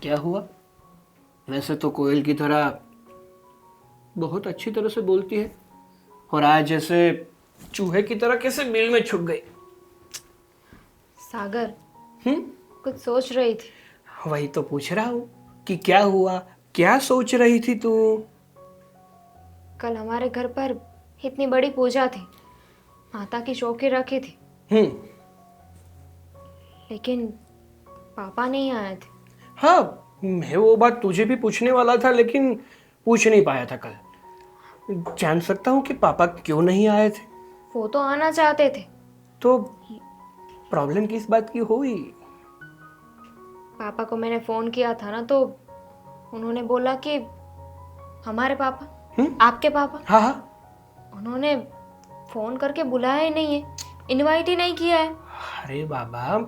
क्या हुआ? वैसे तो कोयल की तरह बहुत अच्छी तरह से बोलती है, और आज जैसे चूहे की तरह कैसे बिल में छुप गई। सागर, हम्म। कुछ सोच रही थी। वही तो पूछ रहा हूँ कि क्या हुआ, क्या सोच रही थी तू? कल हमारे घर पर इतनी बड़ी पूजा थी, माता की चौकी रखी थी, हम्म। लेकिन पापा नहीं आए थे। हाँ, मैं वो बात तुझे भी पूछने वाला था, लेकिन पूछ नहीं पाया था कल। जान सकता हूँ कि पापा क्यों नहीं आए थे? वो तो आना चाहते थे। तो प्रॉब्लम किस बात की हुई? पापा को मैंने फ़ोन किया था ना, तो उन्होंने बोला कि हमारे पापा, आपके पापा, हाँ हाँ। उन्होंने फ़ोन करके बुलाया ही नहीं है, इनवाइट ही नहीं किया है। अरे बाबा,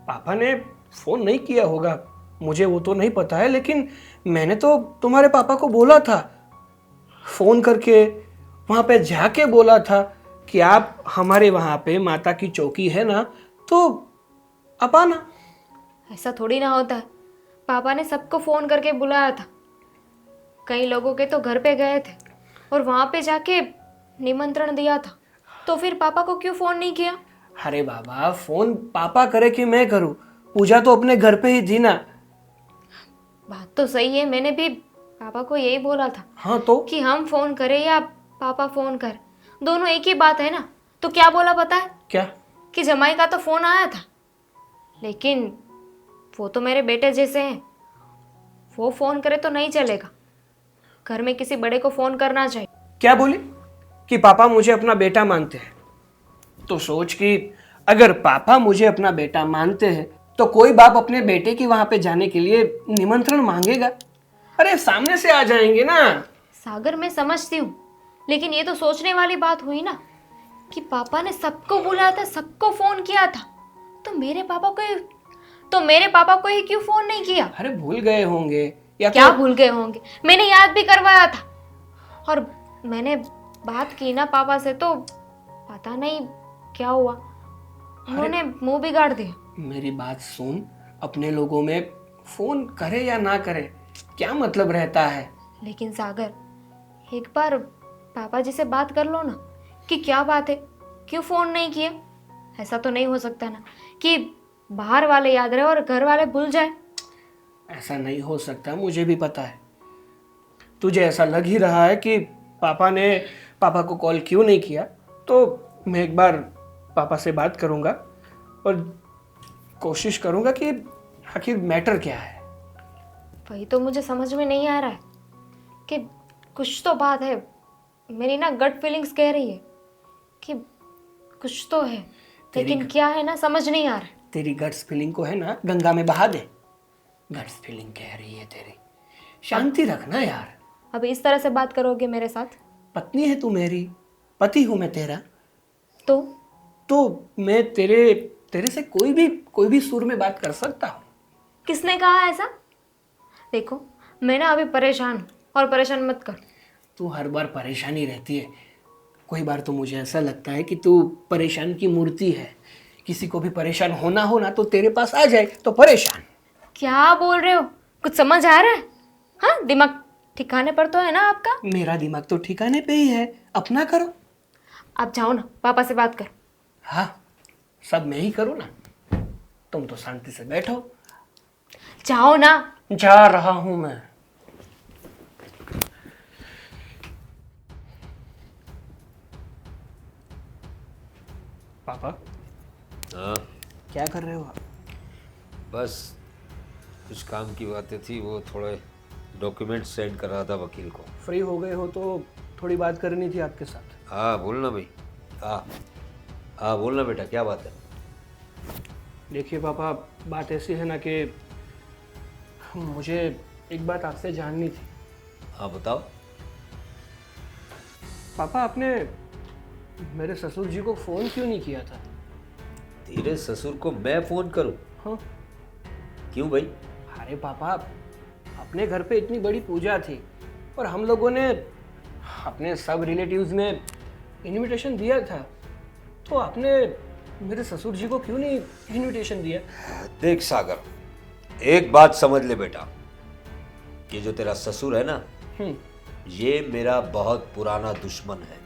पापा ने फोन नहीं किया होगा, मुझे वो तो नहीं पता है, लेकिन मैंने तो तुम्हारे पापा को बोला था, फोन करके वहां पे जाके बोला था कि आप हमारे वहां पे माता की चौकी है ना, तो आप आना। ऐसा थोड़ी ना होता है। पापा ने सबको फ़ोन करके बुलाया था। कई लोगों के तो घर पे गए थे और वहाँ पे जाके निमंत्रण दिया था। तो फिर पापा को क्यों फ़ोन नहीं किया? अरे बाबा, फोन पापा करे कि मैं करूं? पूजा तो अपने घर पे ही थी ना। बात तो सही है, मैंने भी पापा को यही बोला था हाँ तो कि हम फ़ोन करें या पापा फ़ोन कर, दोनों एक ही बात है ना। तो क्या बोला पता है? क्या? कि जमाई का तो फ़ोन आया था, लेकिन वो तो मेरे बेटे जैसे हैं, वो फ़ोन करे तो नहीं चलेगा। घर में किसी बड़े को फ़ोन करना चाहिए। क्या बोली? कि पापा मुझे अपना बेटा मानते हैं? तो सोच कि अगर पापा मुझे अपना बेटा मानते हैं तो कोई बाप अपने बेटे की वहां पे जाने के लिए निमंत्रण मांगेगा? अरे सामने से आ जाएंगे ना। सागर, मैं समझती हूँ, लेकिन ये तो सोचने वाली बात हुई ना कि पापा ने सबको बुलाया था, सबको फोन किया था, तो मेरे पापा को ही क्यों फोन नहीं किया? अरे भूल गए होंगे या क्या तो। भूल गए होंगे? मैंने याद भी करवाया था, और मैंने बात की ना पापा से, तो पता नहीं क्या हुआ, उन्होंने मुंह बिगाड़ दिया। मेरी बात सुन, अपने लोगों में फोन करे या ना करे क्या मतलब रहता है? लेकिन सागर, एक बार पापा जी से बात कर लो ना कि क्या बात है, क्यों फोन नहीं किया। ऐसा तो नहीं हो सकता ना कि बाहर वाले याद रहे और घर वाले भूल जाए। ऐसा नहीं हो सकता, मुझे भी पता है। तुझे ऐसा लग ही रहा है कि पापा को कॉल क्यों नहीं किया, तो मैं एक बार पापा से बात करूंगा और कोशिश करूंगा कि आखिर मैटर क्या है। वही तो मुझे समझ में नहीं आ रहा है कि कुछ तो बात है। मेरी ना गट फीलिंग्स कह रही है कि कुछ तो है, लेकिन क्या है ना समझ नहीं आ रहा है। तेरी गट्स फीलिंग को है ना गंगा में बहा दे। गट्स फीलिंग कह रही है तेरी, शांति रखना यार। अब इस तरह से बात करोगे मेरे साथ पत्नी है तू मेरी, पति हूं मैं तेरा। तो? तो मैं तेरे तेरे से कोई भी सुर में बात कर सकता हूँ। किसने कहा ऐसा? देखो, मैं ना अभी परेशान हूँ, और परेशान मत कर। तू हर बार परेशानी रहती है। कोई बार तो मुझे ऐसा लगता है कि तू परेशान की मूर्ति है। किसी को भी परेशान होना हो ना तो तेरे पास आ जाए तो परेशान। क्या बोल रहे हो? कुछ समझ आ रहा है? हाँ, दिमाग ठिकाने पर तो है ना आपका? मेरा दिमाग तो ठिकाने पे ही है, अपना करो। आप जाओ ना, पापा से बात करो। हाँ, सब मैं ही करूँ ना, तुम तो शांति से बैठो। जाओ ना। जा रहा हूं मैं। पापा, हाँ, क्या कर रहे हो आप? बस कुछ काम की बातें थी, वो थोड़े डॉक्यूमेंट सेंड कर रहा था वकील को। फ्री हो गए हो तो थोड़ी बात करनी थी आपके साथ। हाँ बोलना भाई। हाँ हाँ बोलना बेटा, क्या बात है? देखिए पापा, बात ऐसी है ना कि मुझे एक बात आपसे जाननी थी। हाँ बताओ। पापा, आपने मेरे ससुर जी को फ़ोन क्यों नहीं किया था? तेरे ससुर को मैं फ़ोन करूं? हाँ। क्यों भाई? अरे पापा, अपने घर पे इतनी बड़ी पूजा थी और हम लोगों ने अपने सब रिलेटिव्स में इनविटेशन दिया था, तो आपने मेरे ससुर जी को क्यों नहीं इनविटेशन दिया? देख सागर, एक बात समझ ले बेटा, ये जो तेरा ससुर है ना, हम्म, ये मेरा बहुत पुराना दुश्मन है।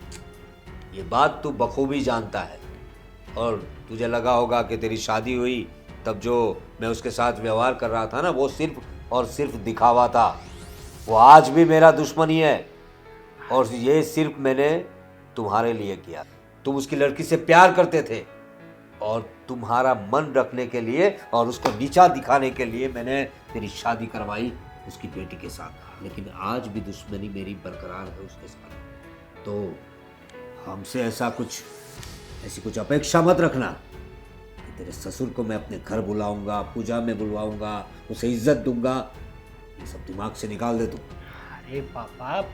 ये बात तू बखूबी जानता है। और तुझे लगा होगा कि तेरी शादी हुई तब जो मैं उसके साथ व्यवहार कर रहा था ना, वो सिर्फ और सिर्फ दिखावा था। वो आज भी मेरा दुश्मन ही है, और ये सिर्फ मैंने तुम्हारे लिए किया। तुम उसकी लड़की से प्यार करते थे, और तुम्हारा मन रखने के लिए और उसको नीचा दिखाने के लिए मैंने तेरी शादी करवाई उसकी बेटी के साथ। लेकिन आज भी दुश्मनी मेरी बरकरार है उसके साथ। तो हमसे ऐसी कुछ अपेक्षा मत रखना कि तेरे ससुर को मैं अपने घर बुलाऊंगा, पूजा में बुलवाऊंगा, उसे इज्जत दूंगा। ये सब दिमाग से निकाल दे तू। अरे पापा,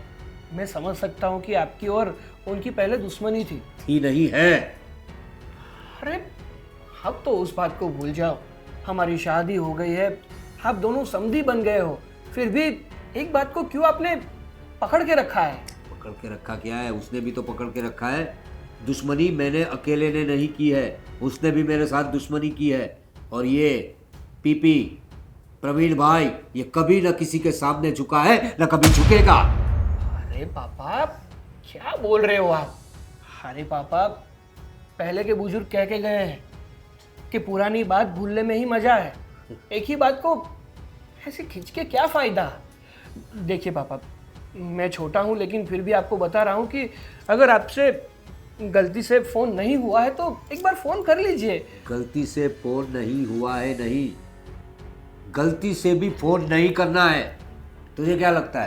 मैं समझ सकता हूँ कि आपकी और उनकी पहले दुश्मनी थी। नहीं है। अरे अब तो उस बात को भूल जाओ, हमारी शादी हो गई है, आप दोनों समधी बन गए हो, फिर भी एक बात को क्यों आपने पकड़ के रखा है? पकड़ के रखा क्या है? उसने भी तो पकड़ के रखा है। दुश्मनी मैंने अकेले ने नहीं की है, उसने भी मेरे साथ दुश्मनी की है। और ये पीपी प्रवीण भाई, ये कभी न किसी के सामने झुका है, न कभी झुकेगा। अरे पापा, क्या बोल रहे हो आप? अरे पापा, पहले के बुजुर्ग कह के गए हैं कि पुरानी बात भूलने में ही मजा है। एक ही बात को ऐसे खींच के क्या फायदा? देखिए पापा, मैं छोटा हूँ लेकिन फिर भी आपको बता रहा हूँ कि अगर आपसे गलती से फोन नहीं हुआ है तो एक बार फोन कर लीजिए। गलती से फोन नहीं हुआ है, नहीं, गलती से भी फोन नहीं करना है। तुझे क्या लगता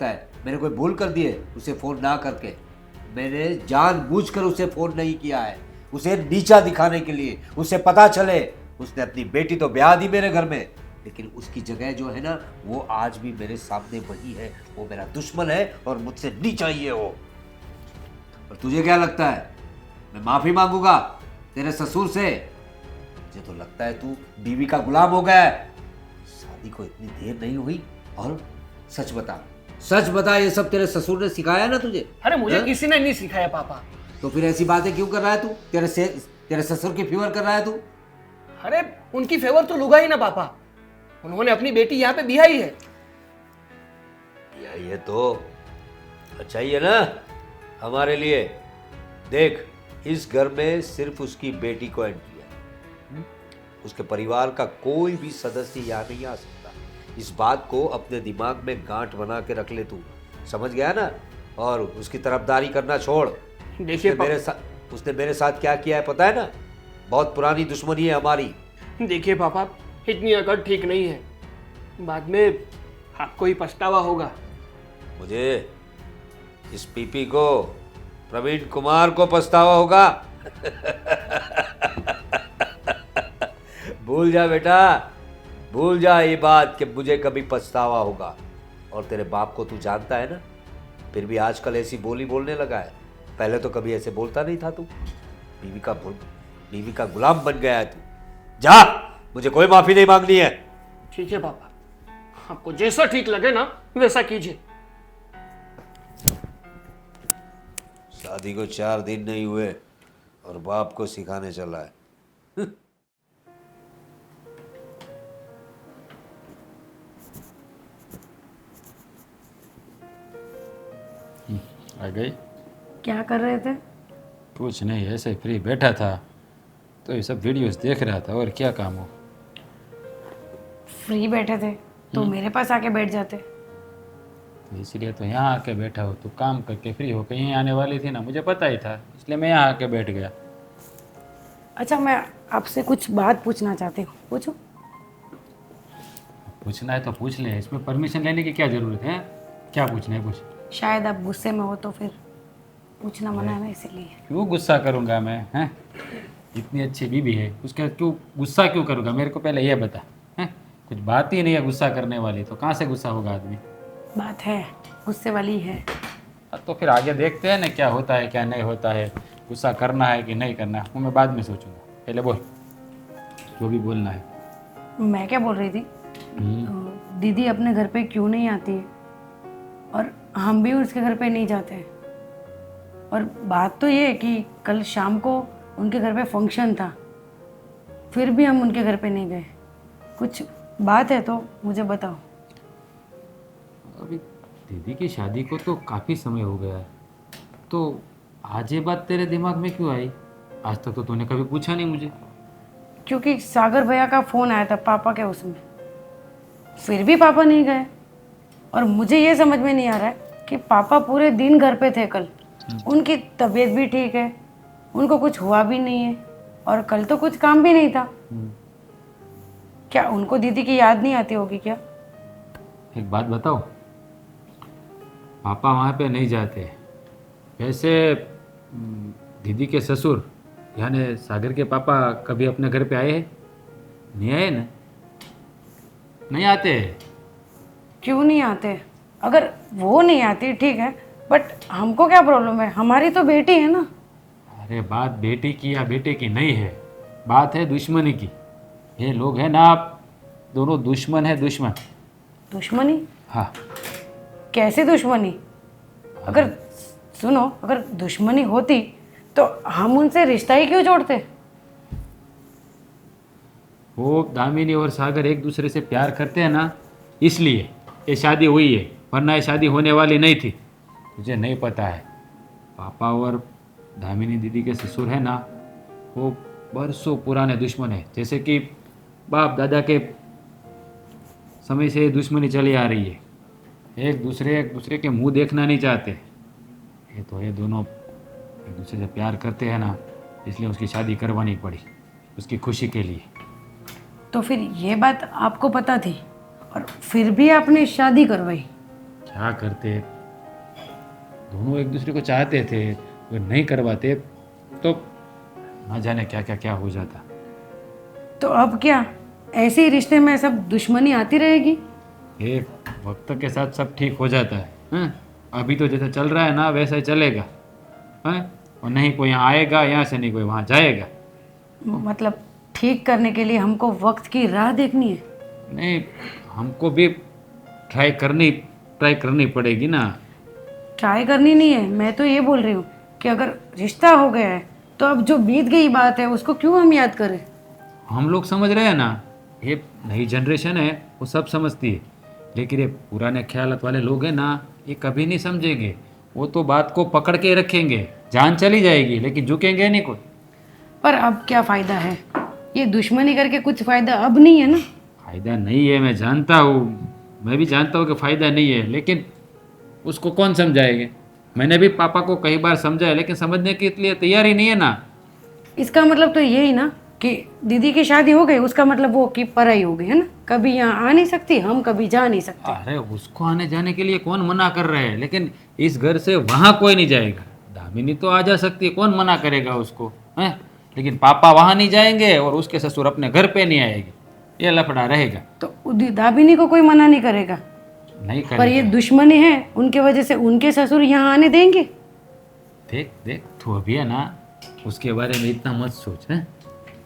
है मैंने कोई भूल कर दी है उसे फोन ना करके? मैंने जानबूझकर उसे फोन नहीं किया है, उसे नीचा दिखाने के लिए। उसे पता चले, उसने अपनी बेटी तो ब्याह दी मेरे घर में, लेकिन उसकी जगह जो है ना, वो आज भी मेरे सामने वही है। वो मेरा दुश्मन है और मुझसे नीचा ही है वो। और तुझे क्या लगता है मैं माफी मांगूंगा तेरे ससुर से? मुझे तो लगता है तू बीवी का गुलाम हो गया है। शादी को इतनी देर नहीं हुई। और सच बता, ये सब तेरे ससुर ने सिखाया ना तुझे? अरे मुझे किसी ने नहीं सिखाया पापा। तो फिर ऐसी बातें क्यों कर रहा है तू? तेरे ससुर की फेवर कर रहा है तू? अरे उनकी फेवर तो लुगा ही ना पापा, उन्होंने अपनी बेटी यहाँ पे बिहाई है। ये तो अच्छा ही है ना हमारे लिए। देख, इस घर में सिर्फ उसकी बेटी को एंट्री है। उसके परिवार का कोई भी सदस्य यहाँ नहीं आ सकता। इस बात को अपने दिमाग में गांठ बना के रख ले तू, समझ गया ना? और उसकी तरफदारी करना छोड़। देखिए उसने मेरे साथ क्या किया है पता है ना? बहुत पुरानी दुश्मनी है हमारी। देखिए पापा, इतनी अकड़ ठीक नहीं है, बाद में आपको ही पछतावा होगा। मुझे इस पीपी को, प्रवीण कुमार को पछतावा होगा। भूल जा बेटा, भूल जा ये बात कि मुझे कभी पछतावा होगा। और तेरे बाप को तू जानता है ना, फिर भी आजकल ऐसी बोली बोलने लगा है। पहले तो कभी ऐसे बोलता नहीं था तू। बीवी का गुलाम बन गया है तू। जा, मुझे कोई माफी नहीं मांगनी है। ठीक है पापा, आपको जैसा ठीक लगे ना वैसा कीजिए। शादी को 4 दिन नहीं हुए और बाप को सिखाने चला है। आ गई? क्या कर रहे थे? कुछ नहीं, ऐसे ही फ्री बैठा था तो ये सब वीडियोस देख रहा था। और क्या काम हो? फ्री बैठे थे तो मेरे पास आके बैठ जाते। तो इसलिए तो यहाँ आके बैठा हो। तो काम करके फ्री हो कहीं आने वाली थी ना, मुझे पता ही था, इसलिए मैं यहाँ आके बैठ गया। अच्छा, मैं आपसे कुछ बात पूछना चाहती हूँ, पूछूं? पूछना है तो पूछ ले, इसमें परमिशन लेने की क्या ज़रूरत है? क्या पूछना है? पूछ। शायद आप गुस्से में हो तो फिर पूछना मना है ना, इसीलिए। क्यों गुस्सा करूँगा मैं? हैं, इतनी अच्छी बीवी है, उसका क्यों गुस्सा क्यों करूँगा? मेरे को पहले ये बता। हैं, कुछ बात ही नहीं है गुस्सा करने वाली, तो कहाँ से गुस्सा होगा आदमी? बात है, गुस्से वाली है। तो फिर आगे देखते हैं ना क्या होता है क्या नहीं होता है। गुस्सा करना है कि नहीं करना है वो मैं बाद में सोचूंगा। पहले बोल, जो भी बोलना है। मैं क्या बोल रही थी, दीदी अपने घर पे क्यों नहीं आती है और हम भी उसके घर पे नहीं जाते हैं। और बात तो ये है कि कल शाम को उनके घर पे फंक्शन था, फिर भी हम उनके घर पे नहीं गए। कुछ बात है तो मुझे बताओ। अभी दीदी की शादी को तो काफ़ी समय हो गया है, तो आज ये बात तेरे दिमाग में क्यों आई? आज तक तो तूने कभी पूछा नहीं मुझे। क्योंकि सागर भैया का फ़ोन आया था पापा के उसमें, फिर भी पापा नहीं गए। और मुझे ये समझ में नहीं आ रहा है कि पापा पूरे दिन घर पे थे कल, उनकी तबीयत भी ठीक है, उनको कुछ हुआ भी नहीं है, और कल तो कुछ काम भी नहीं था। क्या उनको दीदी की याद नहीं आती होगी क्या? एक बात बताओ, पापा वहाँ पे नहीं जाते। वैसे दीदी के ससुर यानी सागर के पापा कभी अपने घर पे आए हैं? नहीं आए ना? नहीं आते। क्यों नहीं आते? अगर वो नहीं आती ठीक है, बट हमको क्या प्रॉब्लम है, हमारी तो बेटी है ना। अरे बात बेटी की या बेटे की नहीं है, बात है दुश्मनी की। ये लोग हैं ना, आप दोनों दुश्मन है, दुश्मन। दुश्मनी? हाँ। कैसी दुश्मनी? अगर सुनो, अगर दुश्मनी होती तो हम उनसे रिश्ता ही क्यों जोड़ते? वो दामिनी और सागर एक दूसरे से प्यार करते हैं ना, इसलिए ये शादी हुई है, वरना ये शादी होने वाली नहीं थी। तुझे नहीं पता है, पापा और दामिनी दीदी के ससुर है ना, वो बरसों पुराने दुश्मन है। जैसे कि बाप दादा के समय से दुश्मनी चली आ रही है। एक दूसरे के मुंह देखना नहीं चाहते। ये दोनों एक दूसरे से प्यार करते हैं ना, इसलिए उसकी शादी करवानी पड़ी, उसकी खुशी के लिए। तो फिर ये बात आपको पता थी और फिर भी आपने शादी करवाई? क्या करते, दोनों एक दूसरे को चाहते थे, अगर नहीं करवाते तो ना जाने क्या क्या क्या हो जाता। तो अब क्या ऐसे ही रिश्ते में सब दुश्मनी आती रहेगी? एक वक्त के साथ सब ठीक हो जाता है, हैं? अभी तो जैसा चल रहा है ना वैसा ही चलेगा, हैं? और नहीं कोई यहाँ आएगा, यहाँ से नहीं कोई वहाँ जाएगा। मतलब ठीक करने के लिए हमको वक्त की राह देखनी है? नहीं, हमको भी ट्राई करनी पड़ेगी ना। ट्राई करनी नहीं है, मैं तो ये बोल रही हूँ कि अगर रिश्ता हो गया है तो अब जो बीत गई बात है उसको क्यों हम याद करें? हम लोग समझ रहे हैं ना, ये नई जनरेशन है, वो सब समझती है, लेकिन ये पुराने ख्यालात वाले लोग हैं ना, ये कभी नहीं समझेंगे। वो तो बात को पकड़ के रखेंगे, जान चली जाएगी लेकिन झुकेंगे नहीं कोई। पर अब क्या फ़ायदा है? ये दुश्मनी करके कुछ फ़ायदा अब नहीं है ना। फ़ायदा नहीं है, मैं जानता हूँ, मैं भी जानता हूँ कि फ़ायदा नहीं है, लेकिन उसको कौन समझाएंगे? मैंने भी पापा को कई बार समझाया, लेकिन समझने के लिए तैयार ही नहीं है ना। इसका मतलब तो यही ना कि दीदी की शादी हो गई, उसका मतलब वो की पराई हो गई है ना, कभी यहाँ आ नहीं सकती, हम कभी जा नहीं सकते। अरे उसको आने जाने के लिए कौन मना कर रहा है, लेकिन इस घर से वहाँ कोई नहीं जाएगा। दामिनी तो आ जा सकती है, कौन मना करेगा उसको, हैं? लेकिन पापा वहाँ नहीं जाएंगे और उसके ससुर अपने घर पे नहीं आएंगे, ये लफड़ा रहेगा। तो दामिनी को कोई मना नहीं करेगा, नहीं पर ये करेगा। दुश्मनी है, उनके वजह से उनके ससुर यहाँ आने देंगे? देख तू अभी है ना, उसके बारे में इतना मत सोच, है?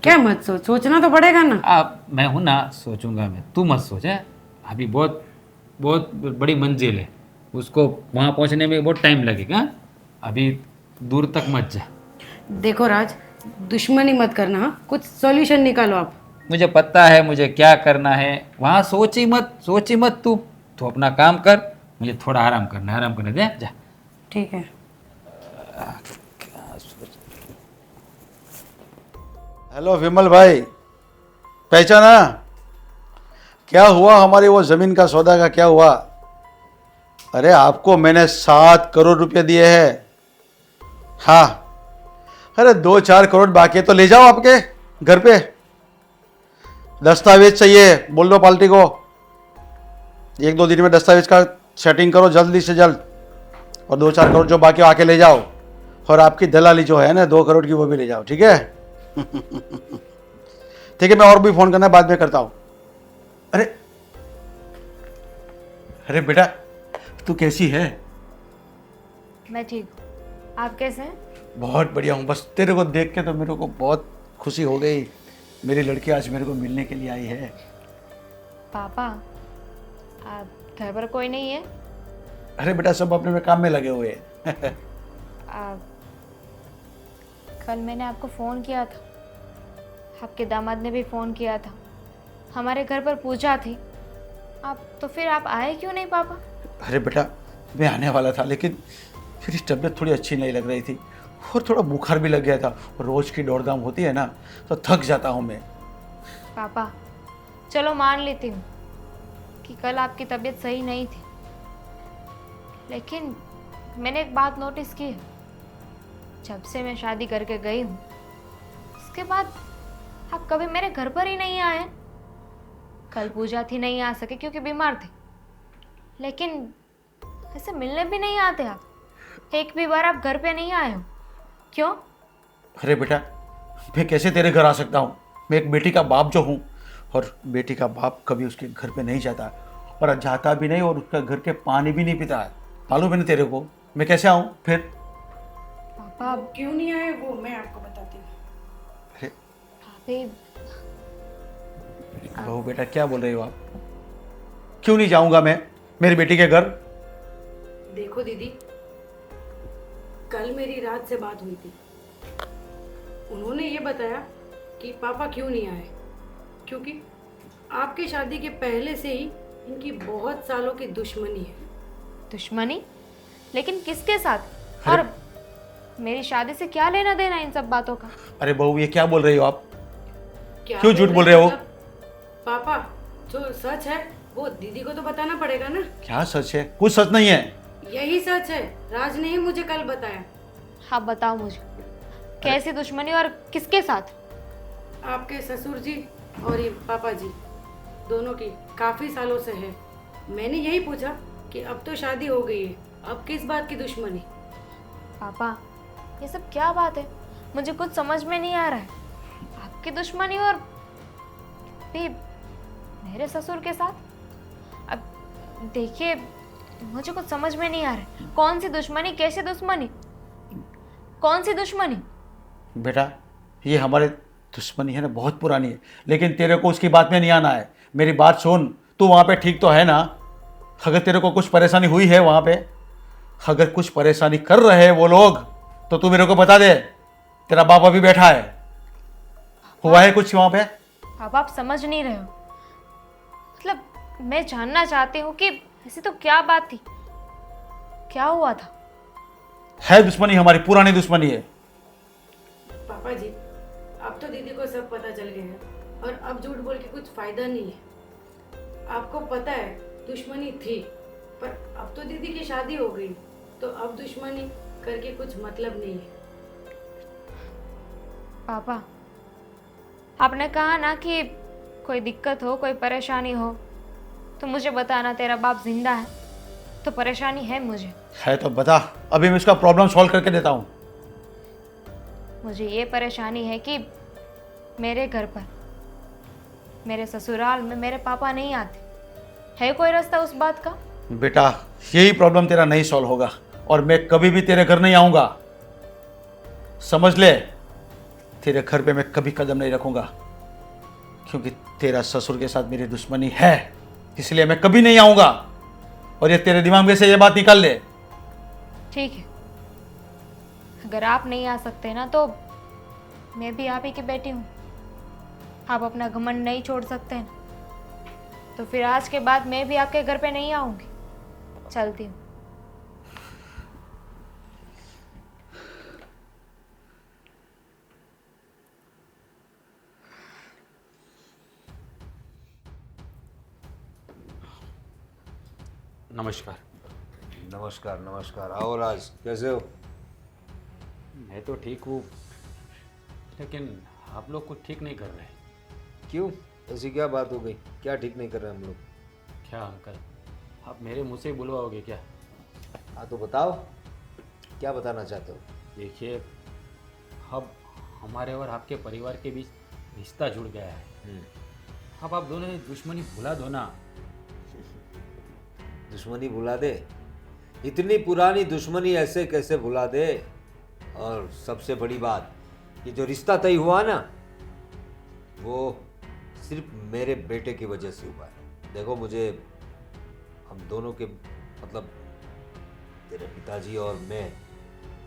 क्या मत सोच, सोचना तो पड़ेगा ना। आप मैं हूँ ना, सोचूंगा मैं, तू मत सोच। है अभी बहुत बहुत बड़ी मंजिल है, उसको वहाँ पहुँचने में बहुत टाइम लगेगा, अभी दूर तक मत जा। देखो राज, दुश्मनी मत करना, हाँ? कुछ सॉल्यूशन निकालो आप। मुझे पता है मुझे क्या करना है, वहाँ सोच ही मत तू अपना काम कर, मुझे थोड़ा आराम करना है, आराम करने दे जा। ठीक है। हेलो विमल भाई, पहचाना? क्या हुआ हमारी वो ज़मीन का सौदा का क्या हुआ? अरे आपको मैंने 7 करोड़ रुपए दिए हैं। हाँ, अरे 2-4 करोड़ बाकी है तो ले जाओ आपके घर पे। दस्तावेज चाहिए, बोल दो पार्टी को, 1-2 दिन में दस्तावेज का सेटिंग करो जल्दी से जल्द, और 2-4 करोड़ जो बाकी आके ले जाओ, और आपकी दलाली जो है ना 2 करोड़ की वो भी ले जाओ, ठीक है? ठीक है, मैं और भी फोन करना बाद में करता हूँ। अरे अरे बेटा, तू कैसी है? मैं ठीक हूँ, आप कैसे हैं? बहुत बढ़िया हूँ, बस तेरे को देख के तो मेरे को बहुत खुशी हो गई। मेरी लड़की आज मेरे को मिलने के लिए आई है। पापा, आप घर पर कोई नहीं है? अरे बेटा, सब अपने में काम में लगे हुए हैं। कल मैंने आपको फ़ोन किया था, आपके दामाद ने भी फ़ोन किया था, हमारे घर पर पूजा थी। आप तो फिर आप आए क्यों नहीं पापा? अरे बेटा, मैं आने वाला था लेकिन मेरी तबीयत थोड़ी अच्छी नहीं लग रही थी और थोड़ा बुखार भी लग गया था। रोज की दौड़धाम होती है ना तो थक जाता हूँ मैं। पापा चलो मान लेती हूँ कि कल आपकी तबीयत सही नहीं थी, लेकिन मैंने एक बात नोटिस की है। जब से मैं शादी करके गई हूँ उसके बाद आप कभी मेरे घर पर ही नहीं आए। कल पूजा थी, नहीं आ सके क्योंकि बीमार थे, लेकिन ऐसे मिलने भी नहीं आते आप। एक भी बार आप घर पे नहीं आए हो, क्यों? अरे बेटा, मैं कैसे तेरे घर आ सकता हूँ? मैं एक बेटी का बाप जो हूँ, और बेटी का बाप कभी उसके घर पे नहीं जाता और जाता भी नहीं और उसका घर के पानी भी नहीं पीता है। मालूम है ना तेरे को? मैं कैसे आऊँ फिर? पापा वो क्यों नहीं आए वो मैं आपको बताती हूँ। अरे भाभी बहू बेटा, क्या बोल रही हो आप? क्यों नहीं जाऊँगा मैं मेरी बेटी के घर? देखो दीदी, कल मेरी रात से बात हुई थी। उन्होंने ये बताया कि पापा क्यों नहीं आए, क्योंकि आपकी शादी के पहले से ही इनकी बहुत सालों की दुश्मनी है। दुश्मनी? लेकिन किसके साथ? और मेरी शादी से क्या लेना देना इन सब बातों का? अरे बहू, ये क्या बोल रही हो आप? क्या क्यों झूठ बोल रहे हो? मतलब? पापा, जो सच है वो दीदी को तो बताना पड़ेगा ना। क्या सच है? कुछ सच नहीं है। यही सच है, राज ने ही मुझे कल बताया। आप बताओ मुझे, कैसी दुश्मनी और किसके साथ? आपके ससुर जी और ये पापा जी दोनों की काफी सालों से है। मैंने यही पूछा कि अब तो शादी हो गई है, अब किस बात की दुश्मनी? पापा ये सब क्या बात है? मुझे कुछ समझ में नहीं आ रहा है। आपकी दुश्मनी और भी मेरे ससुर के साथ? अब देखिए, मुझे कुछ समझ में नहीं आ रहा है। कौन सी दुश्मनी, कैसी दुश्मनी, कौन सी दुश्मनी? बेटा, ये हमारे दुश्मनी है ना, बहुत पुरानी है, लेकिन तेरे को उसकी बात में नहीं आना है। मेरी बात सुन, तू वहाँ पे ठीक तो है ना? अगर तेरे को कुछ परेशानी हुई है वहाँ पे, अगर कुछ परेशानी कर रहे हैं वो लोग, तो तू मेरे को बता दे। तेरा बाप अभी बैठा है, हुआ है कुछ वहाँ पे? पापा आप समझ नहीं रहे हो। मतलब मैं जानना चाहती हूँ कि ऐसी तो क्या बात थी, क्या हुआ था? है दुश्मनी, हमारी पुरानी दुश्मनी है। पापा जी, अब तो दीदी को सब पता चल गया है और अब झूठ बोल के कुछ फायदा नहीं है। आपको पता है दुश्मनी थी, पर अब तो दीदी की शादी हो गई, तो अब दुश्मनी करके कुछ मतलब नहीं है। पापा आपने कहा ना कि कोई दिक्कत हो, कोई परेशानी हो तो मुझे बताना। तेरा बाप जिंदा है तो परेशानी है मुझे। है तो बता, अभी मैं उसका प्रॉब्लम सॉल्व करके देता हूँ। मुझे ये परेशानी है कि मेरे घर पर, मेरे ससुराल में मेरे पापा नहीं आते। है कोई रास्ता उस बात का? बेटा, यही प्रॉब्लम तेरा नहीं सॉल्व होगा और मैं कभी भी तेरे घर नहीं आऊँगा, समझ ले। तेरे घर पे मैं कभी कदम नहीं रखूँगा, क्योंकि तेरा ससुर के साथ मेरी दुश्मनी है, इसलिए मैं कभी नहीं आऊँगा। और ये तेरे दिमाग में से ये बात निकाल ले। ठीक है, अगर आप नहीं आ सकते ना तो मैं भी आप ही की बेटी हूँ। आप अपना घमंड नहीं छोड़ सकते ना, तो फिर आज के बाद मैं भी आपके घर पे नहीं आऊँगी। चलती हूँ। नमस्कार। नमस्कार नमस्कार। आओ राज, कैसे हो? मैं तो ठीक हूँ, लेकिन आप लोग कुछ ठीक नहीं कर रहे। क्यों, ऐसी क्या बात हो गई? क्या ठीक नहीं कर रहे हम लोग? क्या अंकल, आप मेरे मुँह से ही बुलवाओगे क्या? हाँ तो बताओ, क्या बताना चाहते हो? देखिए, अब हमारे और आपके परिवार के बीच रिश्ता जुड़ गया है। अब आप दोनों ने दुश्मनी भुला दो ना। दुश्मनी भुला दे? इतनी पुरानी दुश्मनी ऐसे कैसे भुला दे? और सबसे बड़ी बात, ये जो रिश्ता तय हुआ ना, वो सिर्फ मेरे बेटे की वजह से हुआ है। देखो, मुझे हम दोनों के, मतलब तेरे पिताजी और मैं,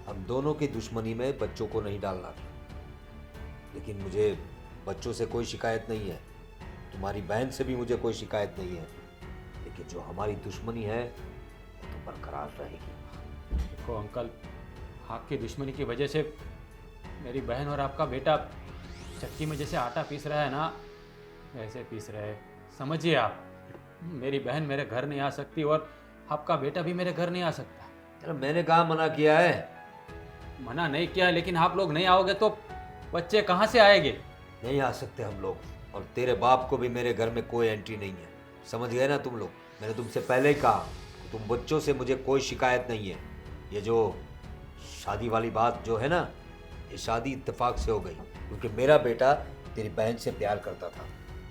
हम दोनों की दुश्मनी में बच्चों को नहीं डालना था, लेकिन मुझे बच्चों से कोई शिकायत नहीं है। तुम्हारी बहन से भी मुझे कोई शिकायत नहीं है, लेकिन जो हमारी दुश्मनी है वो तो बरकरार रहेगी। देखो अंकल, आपकी दुश्मनी की वजह से मेरी बहन और आपका बेटा चक्की में जैसे आटा पीस रहा है ना, वैसे पीस रहे। समझिए आप, मेरी बहन मेरे घर नहीं आ सकती और आपका बेटा भी मेरे घर नहीं आ सकता। अरे मैंने कहाँ मना किया है? मना नहीं किया, लेकिन आप लोग नहीं आओगे तो बच्चे कहाँ से आएंगे? नहीं आ सकते हम लोग, और तेरे बाप को भी मेरे घर में कोई एंट्री नहीं है। समझ गए ना तुम लोग? मैंने तुमसे पहले ही कहा कि तुम बच्चों से मुझे कोई शिकायत नहीं है। ये जो शादी वाली बात जो है ना, ये शादी इत्तेफाक से हो गई, क्योंकि मेरा बेटा तेरी बहन से प्यार करता था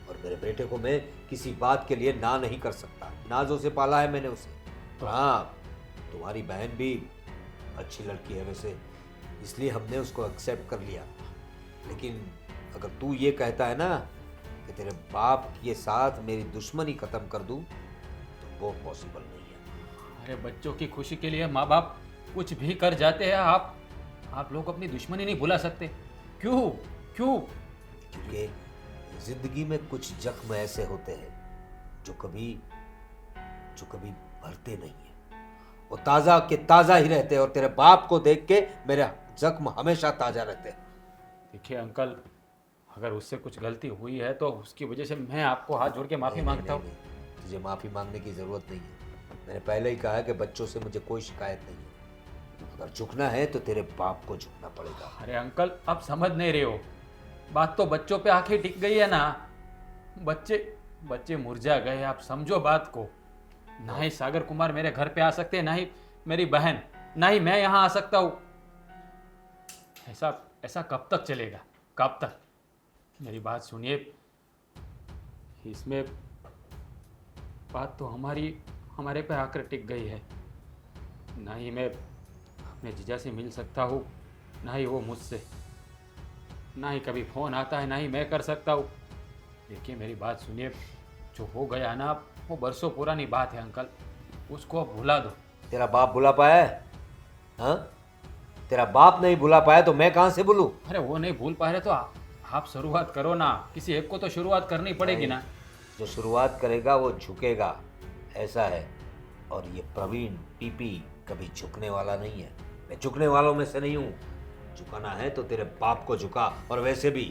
और मेरे बेटे को मैं किसी बात के लिए ना नहीं कर सकता। नाजों से पाला है मैंने उसे। तो हाँ, तुम्हारी बहन भी अच्छी लड़की है वैसे, इसलिए हमने उसको एक्सेप्ट कर लिया। लेकिन अगर तू ये कहता है ना कि तेरे बाप के साथ मेरी दुश्मनी ख़त्म कर दूं, तो वो पॉसिबल नहीं है। अरे बच्चों की खुशी के लिए माँ बाप कुछ भी कर जाते हैं। आप लोग अपनी दुश्मनी नहीं भुला सकते। क्यों क्यों? क्योंकि जिंदगी में कुछ जख्म ऐसे होते हैं जो कभी भरते नहीं है, वो ताज़ा के ताज़ा ही रहते हैं। और तेरे बाप को देख के मेरे जख्म हमेशा ताज़ा रहते हैं। देखिए अंकल, अगर उससे कुछ गलती हुई है तो उसकी वजह से मैं आपको हाथ जोड़ के माफ़ी मांगता हूँ। नहीं, तुझे माफ़ी मांगने की ज़रूरत नहीं है। मैंने पहले ही कहा है कि बच्चों से मुझे कोई शिकायत नहीं है। अगर झुकना है तो तेरे बाप को झुकना पड़ेगा। अरे अंकल, आप समझ नहीं रहे हो। बात तो बच्चों पे आके टिक गई है ना। बच्चे मुरझा गए। आप समझो बात को। ना ही सागर कुमार मेरे घर पे आ सकते हैं, ना ही मेरी बहन, ना ही मैं यहाँ आ सकता हूँ। ऐसा कब तक चलेगा? कब तक? मेरी बात सुनिए। इसमें बात तो हमारे पे आकर टिक गई है। ना ही मैं अपने जीजा से मिल सकता हूँ, ना ही वो मुझसे। ना ही कभी फ़ोन आता है, ना ही मैं कर सकता हूँ। देखिए मेरी बात सुनिए, जो हो गया ना, वो बरसों पुरानी बात है अंकल। उसको अब भुला दो। तेरा बाप भुला पाया है? हाँ, तेरा बाप नहीं भुला पाया तो मैं कहाँ से भूलूं? अरे वो नहीं भूल पा रहे तो आप शुरुआत करो ना। किसी एक को तो शुरुआत करनी पड़ेगी ना। जो शुरुआत करेगा वो झुकेगा, ऐसा है। और ये प्रवीण पीपी कभी झुकने वाला नहीं है। मैं झुकने वालों में से नहीं हूँ। झुकाना है तो तेरे बाप को झुका। और वैसे भी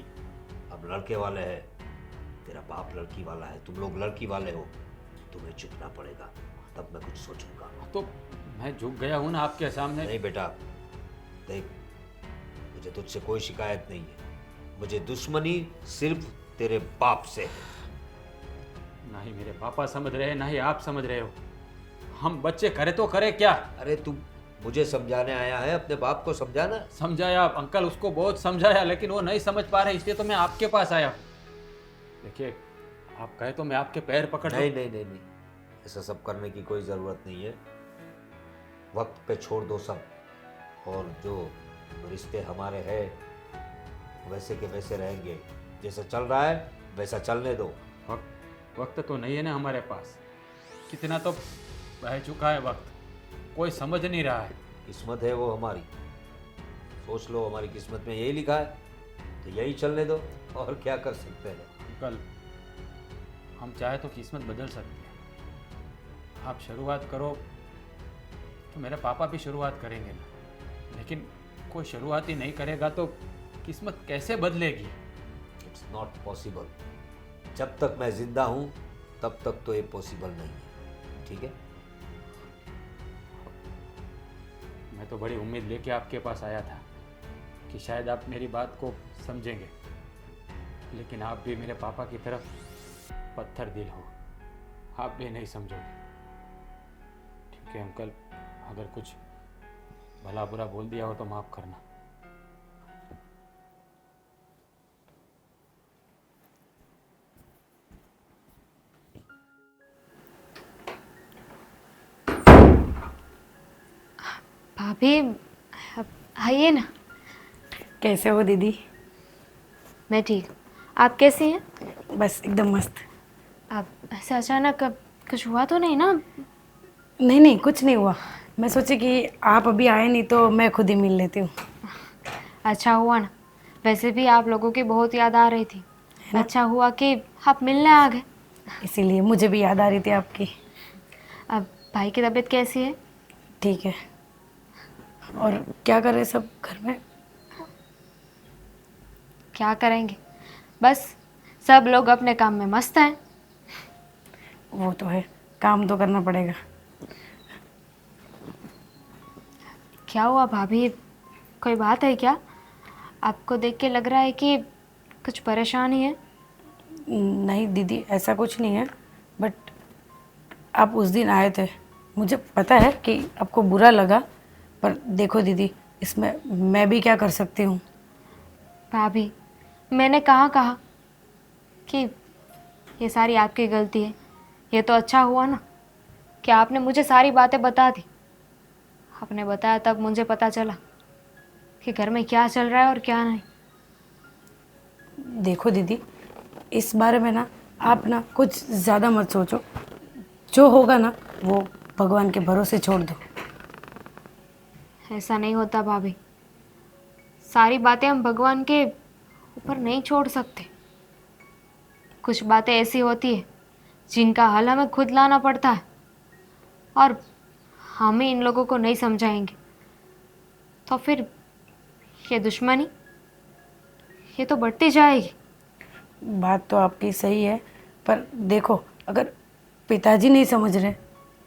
अब लड़के वाले हैं, तेरा बाप लड़की वाला है, तुम लोग लड़की वाले हो, तुम्हें झुकना पड़ेगा, तब मैं कुछ सोचूंगा। तो मैं झुक गया हूँ ना आपके सामने। नहीं बेटा, देख, मुझे तुझसे कोई शिकायत नहीं है। मुझे दुश्मनी सिर्फ तेरे बाप से है। ना ही मेरे पापा समझ रहे हैं, ना ही आप समझ रहे हो। हम बच्चे करे तो करे क्या? अरे तू मुझे समझाने आया है, अपने बाप को समझाना। समझाया अंकल, उसको बहुत समझाया, लेकिन वो नहीं समझ पा रहे, इसलिए तो मैं आपके पास आया। देखिए, आप कहे तो मैं आपके पैर पकड़ लूं। नहीं नहीं नहीं नहीं, ऐसा सब करने की कोई ज़रूरत नहीं है। वक्त पे छोड़ दो सब, और जो रिश्ते हमारे हैं वैसे के वैसे रहेंगे। जैसा चल रहा है वैसा चलने दो। वक्त तो नहीं है ना हमारे पास। कितना तो बह चुका है वक्त, कोई समझ नहीं रहा है। किस्मत है वो हमारी, सोच लो हमारी किस्मत में यही लिखा है, तो यही चलने दो। और क्या कर सकते हैं? अंकल, हम चाहे तो किस्मत बदल सकते हैं। आप शुरुआत करो तो मेरे पापा भी शुरुआत करेंगे ना। लेकिन कोई शुरुआत ही नहीं करेगा तो किस्मत कैसे बदलेगी? It's not possible. जब तक मैं जिंदा हूँ तब तक तो ये पॉसिबल नहीं है, ठीक है? मैं तो बड़ी उम्मीद लेके आपके पास आया था कि शायद आप मेरी बात को समझेंगे, लेकिन आप भी मेरे पापा की तरफ पत्थर दिल हो। आप भी नहीं समझोगे। ठीक है अंकल, अगर कुछ भला बुरा बोल दिया हो तो माफ़ करना। भाभी, आइए ना। कैसे हो दीदी? मैं ठीक। आप कैसी हैं? बस एकदम मस्त। आप ऐसे अचानक अब कुछ हुआ तो नहीं ना? नहीं नहीं, कुछ नहीं हुआ। मैं सोची कि आप अभी आए नहीं तो मैं खुद ही मिल लेती हूँ। अच्छा हुआ ना। वैसे भी आप लोगों की बहुत याद आ रही थी। अच्छा हुआ कि आप मिलने आ गए। इसीलिए मुझे भी याद आ रही थी आपकी। अब भाई की तबीयत कैसी है? ठीक है। और क्या कर रहे सब घर में? क्या करेंगे, बस सब लोग अपने काम में मस्त हैं। वो तो है, काम तो करना पड़ेगा। क्या हुआ भाभी, कोई बात है क्या? आपको देख के लग रहा है कि कुछ परेशानी है। नहीं दीदी, ऐसा कुछ नहीं है, बट आप उस दिन आए थे, मुझे पता है कि आपको बुरा लगा, पर देखो दीदी, इसमें मैं भी क्या कर सकती हूँ। भाभी, मैंने कहा कि ये सारी आपकी गलती है। ये तो अच्छा हुआ ना कि आपने मुझे सारी बातें बता दी। आपने बताया तब मुझे पता चला कि घर में क्या चल रहा है और क्या नहीं। देखो दीदी, इस बारे में ना आप ना कुछ ज़्यादा मत सोचो, जो होगा ना वो भगवान के भरोसे छोड़ दो। ऐसा नहीं होता भाभी, सारी बातें हम भगवान के ऊपर नहीं छोड़ सकते। कुछ बातें ऐसी होती है जिनका हल हमें खुद लाना पड़ता है, और हम ही इन लोगों को नहीं समझाएंगे तो फिर ये दुश्मनी ये तो बढ़ती जाएगी। बात तो आपकी सही है, पर देखो, अगर पिताजी नहीं समझ रहे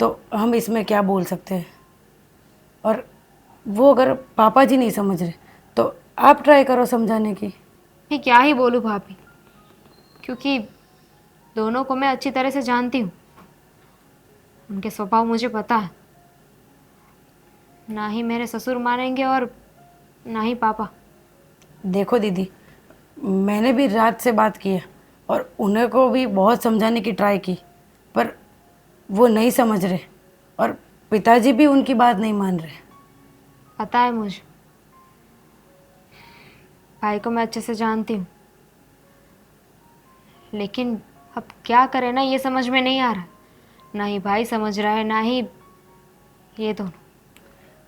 तो हम इसमें क्या बोल सकते हैं, और वो अगर पापा जी नहीं समझ रहे तो आप ट्राई करो समझाने की। मैं क्या ही बोलूँ भाभी, क्योंकि दोनों को मैं अच्छी तरह से जानती हूँ। उनके स्वभाव मुझे पता है। ना ही मेरे ससुर मानेंगे और ना ही पापा। देखो दीदी, मैंने भी रात से बात की है और उन्हें को भी बहुत समझाने की ट्राई की, पर वो नहीं समझ रहे, और पिताजी भी उनकी बात नहीं मान रहे। पता है मुझे, भाई को मैं अच्छे से जानती हूँ, लेकिन अब क्या करें ना, ये समझ में नहीं आ रहा। ना ही भाई समझ रहा है, ना ही ये दोनों।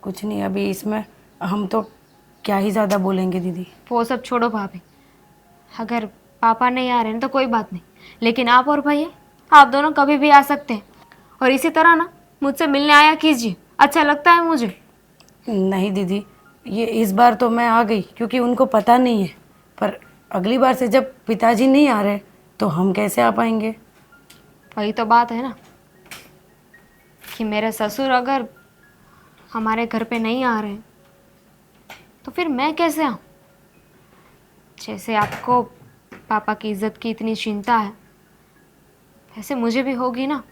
कुछ नहीं, अभी इसमें हम तो क्या ही ज़्यादा बोलेंगे दीदी। वो सब छोड़ो भाभी, अगर पापा नहीं आ रहे हैं तो कोई बात नहीं, लेकिन आप और भैया, आप दोनों कभी भी आ सकते हैं। और इसी तरह ना मुझसे मिलने आया कीजिए, अच्छा लगता है मुझे। नहीं दीदी, ये इस बार तो मैं आ गई क्योंकि उनको पता नहीं है, पर अगली बार से जब पिताजी नहीं आ रहे तो हम कैसे आ पाएंगे? वही तो बात है ना कि मेरे ससुर अगर हमारे घर पे नहीं आ रहे तो फिर मैं कैसे आऊँ? जैसे आपको पापा की इज्जत की इतनी चिंता है, वैसे मुझे भी होगी ना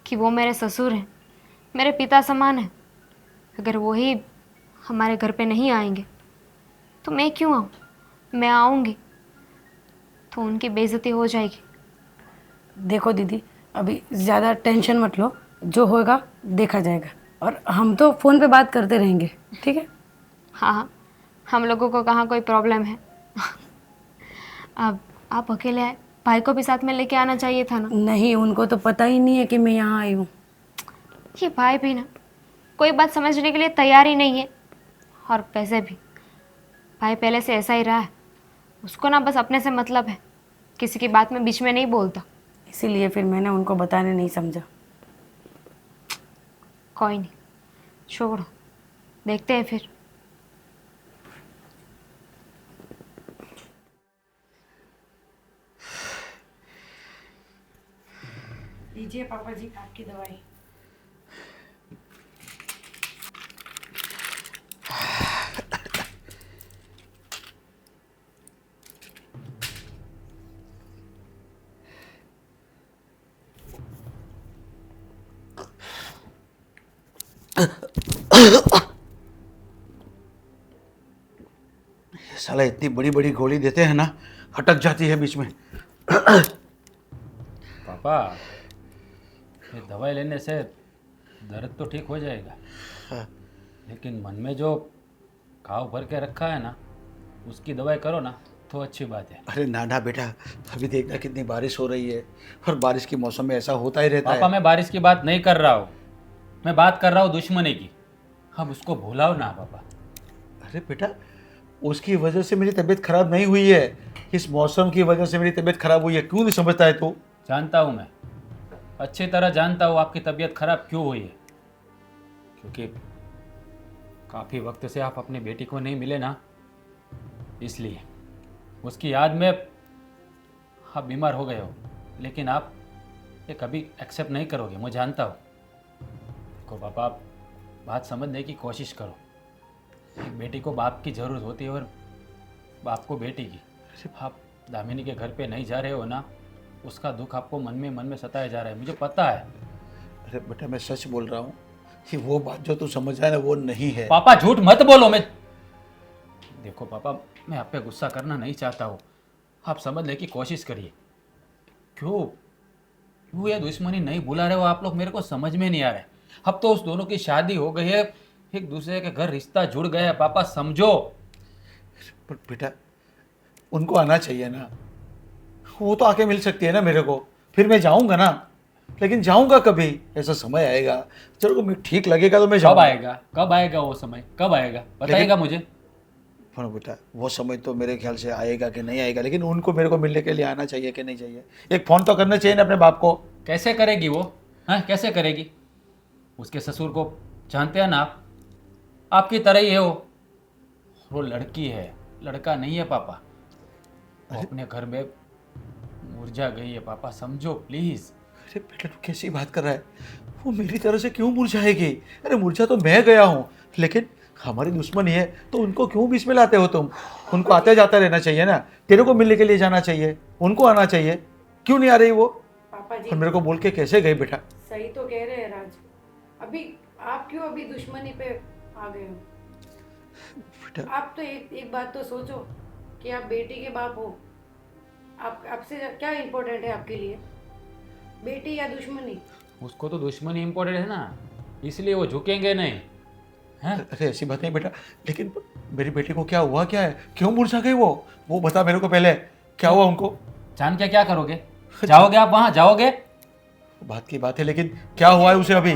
कि वो मेरे ससुर हैं, मेरे पिता समान हैं। अगर वो ही हमारे घर पे नहीं आएंगे तो मैं क्यों आऊँ? मैं आऊँगी तो उनकी बेइज्जती हो जाएगी। देखो दीदी, अभी ज़्यादा टेंशन मत लो, जो होगा देखा जाएगा, और हम तो फ़ोन पे बात करते रहेंगे, ठीक है? हाँ, हम लोगों को कहाँ कोई प्रॉब्लम है। अब आप अकेले आए, भाई को भी साथ में लेके आना चाहिए था ना। नहीं, उनको तो पता ही नहीं है कि मैं यहाँ आई हूँ। ये भाई भी ना कोई बात समझने के लिए तैयार ही नहीं है। और वैसे भी भाई पहले से ऐसा ही रहा है, उसको ना बस अपने से मतलब है, किसी की बात में बीच में नहीं बोलता। इसीलिए फिर मैंने उनको बताने नहीं समझा। कोई नहीं, छोड़ो, देखते हैं फिर। लीजिए पापा जी आपकी दवाई। ये साला इतनी बड़ी बड़ी गोली देते हैं ना, अटक जाती है बीच में। पापा, ये दवाई लेने से दर्द तो ठीक हो जाएगा, लेकिन मन में जो घाव भर के रखा है ना, उसकी दवाई करो ना तो अच्छी बात है। अरे नाना बेटा, अभी देखना कितनी बारिश हो रही है, और बारिश के मौसम में ऐसा होता ही रहता पापा, है। मैं बारिश की बात नहीं कर रहा हूँ, मैं बात कर रहा हूँ दुश्मनी की। अब उसको भुलाओ ना पापा। अरे बेटा, उसकी वजह से मेरी तबीयत खराब नहीं हुई है, इस मौसम की वजह से मेरी तबीयत खराब हुई है। क्यों नहीं समझता है तू? जानता हूँ मैं, अच्छी तरह जानता हूँ आपकी तबीयत खराब क्यों हुई है। क्योंकि काफ़ी वक्त से आप अपनी बेटी को नहीं मिले ना, इसलिए उसकी याद में आप बीमार हो गए हो। लेकिन आप ये कभी एक्सेप्ट नहीं करोगे, मैं जानता हूँ। देखो पापा, आप बात समझने की कोशिश करो। एक बेटी को बाप की ज़रूरत होती है और बाप को बेटी की। आप दामिनी के घर पे नहीं जा रहे हो ना, उसका दुख आपको मन में सताया जा रहा है, मुझे पता है। अरे बेटा, मैं सच बोल रहा हूँ कि वो बात जो तू समझ रहा है ना, वो नहीं है। पापा झूठ मत बोलो। मैं देखो पापा, मैं आप पे गुस्सा करना नहीं चाहता हूँ, आप समझने की कोशिश करिए। क्यों क्यों ये दुश्मनी नहीं भुला रहे हो आप लोग, मेरे को समझ में नहीं आ रहा है। अब तो उस दोनों की शादी हो गई है, एक दूसरे के घर रिश्ता जुड़ गया है। पापा समझो। पर बेटा, उनको आना चाहिए ना, वो तो आके मिल सकती है ना मेरे को, फिर मैं जाऊंगा ना। लेकिन जाऊंगा कभी, ऐसा समय आएगा चलो मैं ठीक लगेगा तो मैं कब जाऊंगा। आएगा, कब आएगा वो समय, कब आएगा बताइएगा मुझे। हाँ बेटा, वो समय तो मेरे ख्याल से आएगा कि नहीं आएगा, लेकिन उनको मेरे को मिलने के लिए आना चाहिए कि नहीं चाहिए? एक फ़ोन तो करना चाहिए ना अपने बाप को। कैसे करेगी वो? हाँ, कैसे करेगी? उसके ससुर को जानते हैं ना आप, आपकी तरह ही है वो लड़की है, लड़का नहीं है पापा। वो अपने घर में मुरझा गई है पापा, समझो प्लीज। अरे बेटा, तू कैसी बात कर रहा है? वो मेरी तरह से क्यों मुरझाएगी? अरे मुरझा तो मैं गया हूँ, लेकिन हमारी दुश्मनी है तो उनको क्यों बीच में लाते हो तुम? उनको आते जाता रहना चाहिए ना, तेरे को मिलने के लिए जाना चाहिए, उनको आना चाहिए। क्यों नहीं आ रही वो? पापा जी और मेरे को बोल के कैसे गई बेटा? सही तो कह रहे हैं राज। अभी आप क्यों अभी दुश्मनी पे आ गए हो? बेटा आप तो एक बात तो सोचो कि आप बेटी के बाप हो। आपसे क्या इम्पोर्टेंट है आपके लिए, बेटी या दुश्मनी? उसको तो दुश्मनी इम्पोर्टेंट है ना, इसलिए वो झुकेंगे नहीं हैं। अरे ऐसी बात नहीं बेटा, लेकिन मेरी बेटी को क्या हुआ, क्या है, क्यों मुरझा गई वो बता मेरे को पहले, क्या हुआ उनको? जान के क्या करोगे? जाओगे आप वहां, जाओगे? बात की बात है, लेकिन क्या हुआ है उसे अभी?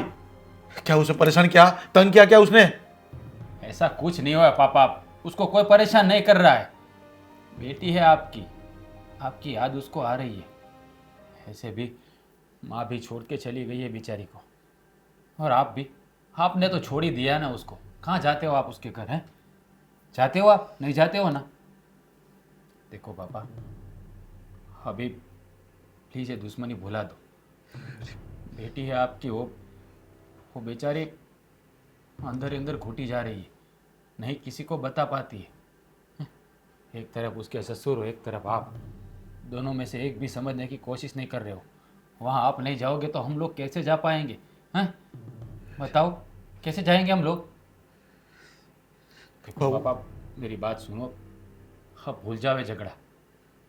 क्या उसे परेशान किया, तंग किया क्या उसने? ऐसा कुछ नहीं हुआ पापा, उसको कोई परेशान नहीं कर रहा है। बेटी है आपकी, आपकी याद उसको आ रही है। ऐसे भी माँ भी छोड़ के चली गई है बेचारी को, और आप भी, आपने तो छोड़ ही दिया ना उसको। कहाँ जाते हो आप उसके घर? हैं जाते हो आप? नहीं जाते हो ना। देखो पापा, अभी प्लीज़ ये दुश्मनी भुला दो। बेटी है आपकी, वो बेचारी अंदर अंदर घुटी जा रही है, नहीं किसी को बता पाती है। एक तरफ उसके ससुर हो, एक तरफ आप, दोनों में से एक भी समझने की कोशिश नहीं कर रहे हो। वहाँ आप नहीं जाओगे तो हम लोग कैसे जा पाएंगे? हैं बताओ, कैसे जाएंगे हम लोग? देखो पापा, मेरी बात सुनो, अब भूल जाओ ये झगड़ा।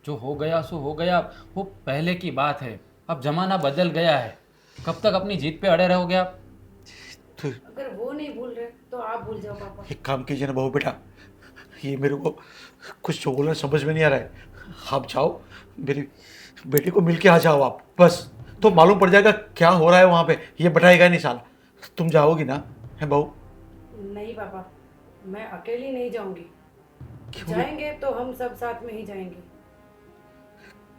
जो हो गया सो हो गया, वो पहले की बात है। अब जमाना बदल गया है, कब तक अपनी जीत पे अड़े रहोगे आप? तो अगर वो नहीं भूल रहे तो आप भूल जाओ पापा। एक काम कीजिए ना बहू बेटा, ये मेरे को कुछ जो बोलना समझ में नहीं आ रहा है। आप जाओ, मेरी बेटी को मिल के आ जाओ आप, बस तो मालूम पड़ जाएगा क्या हो रहा है वहाँ पे। ये बताएगा नहीं साला। तुम जाओगी ना है बहू? नहीं पापा, मैं अकेली नहीं जाऊंगी। क्यों? जाएंगे तो हम सब साथ में ही जाएंगे।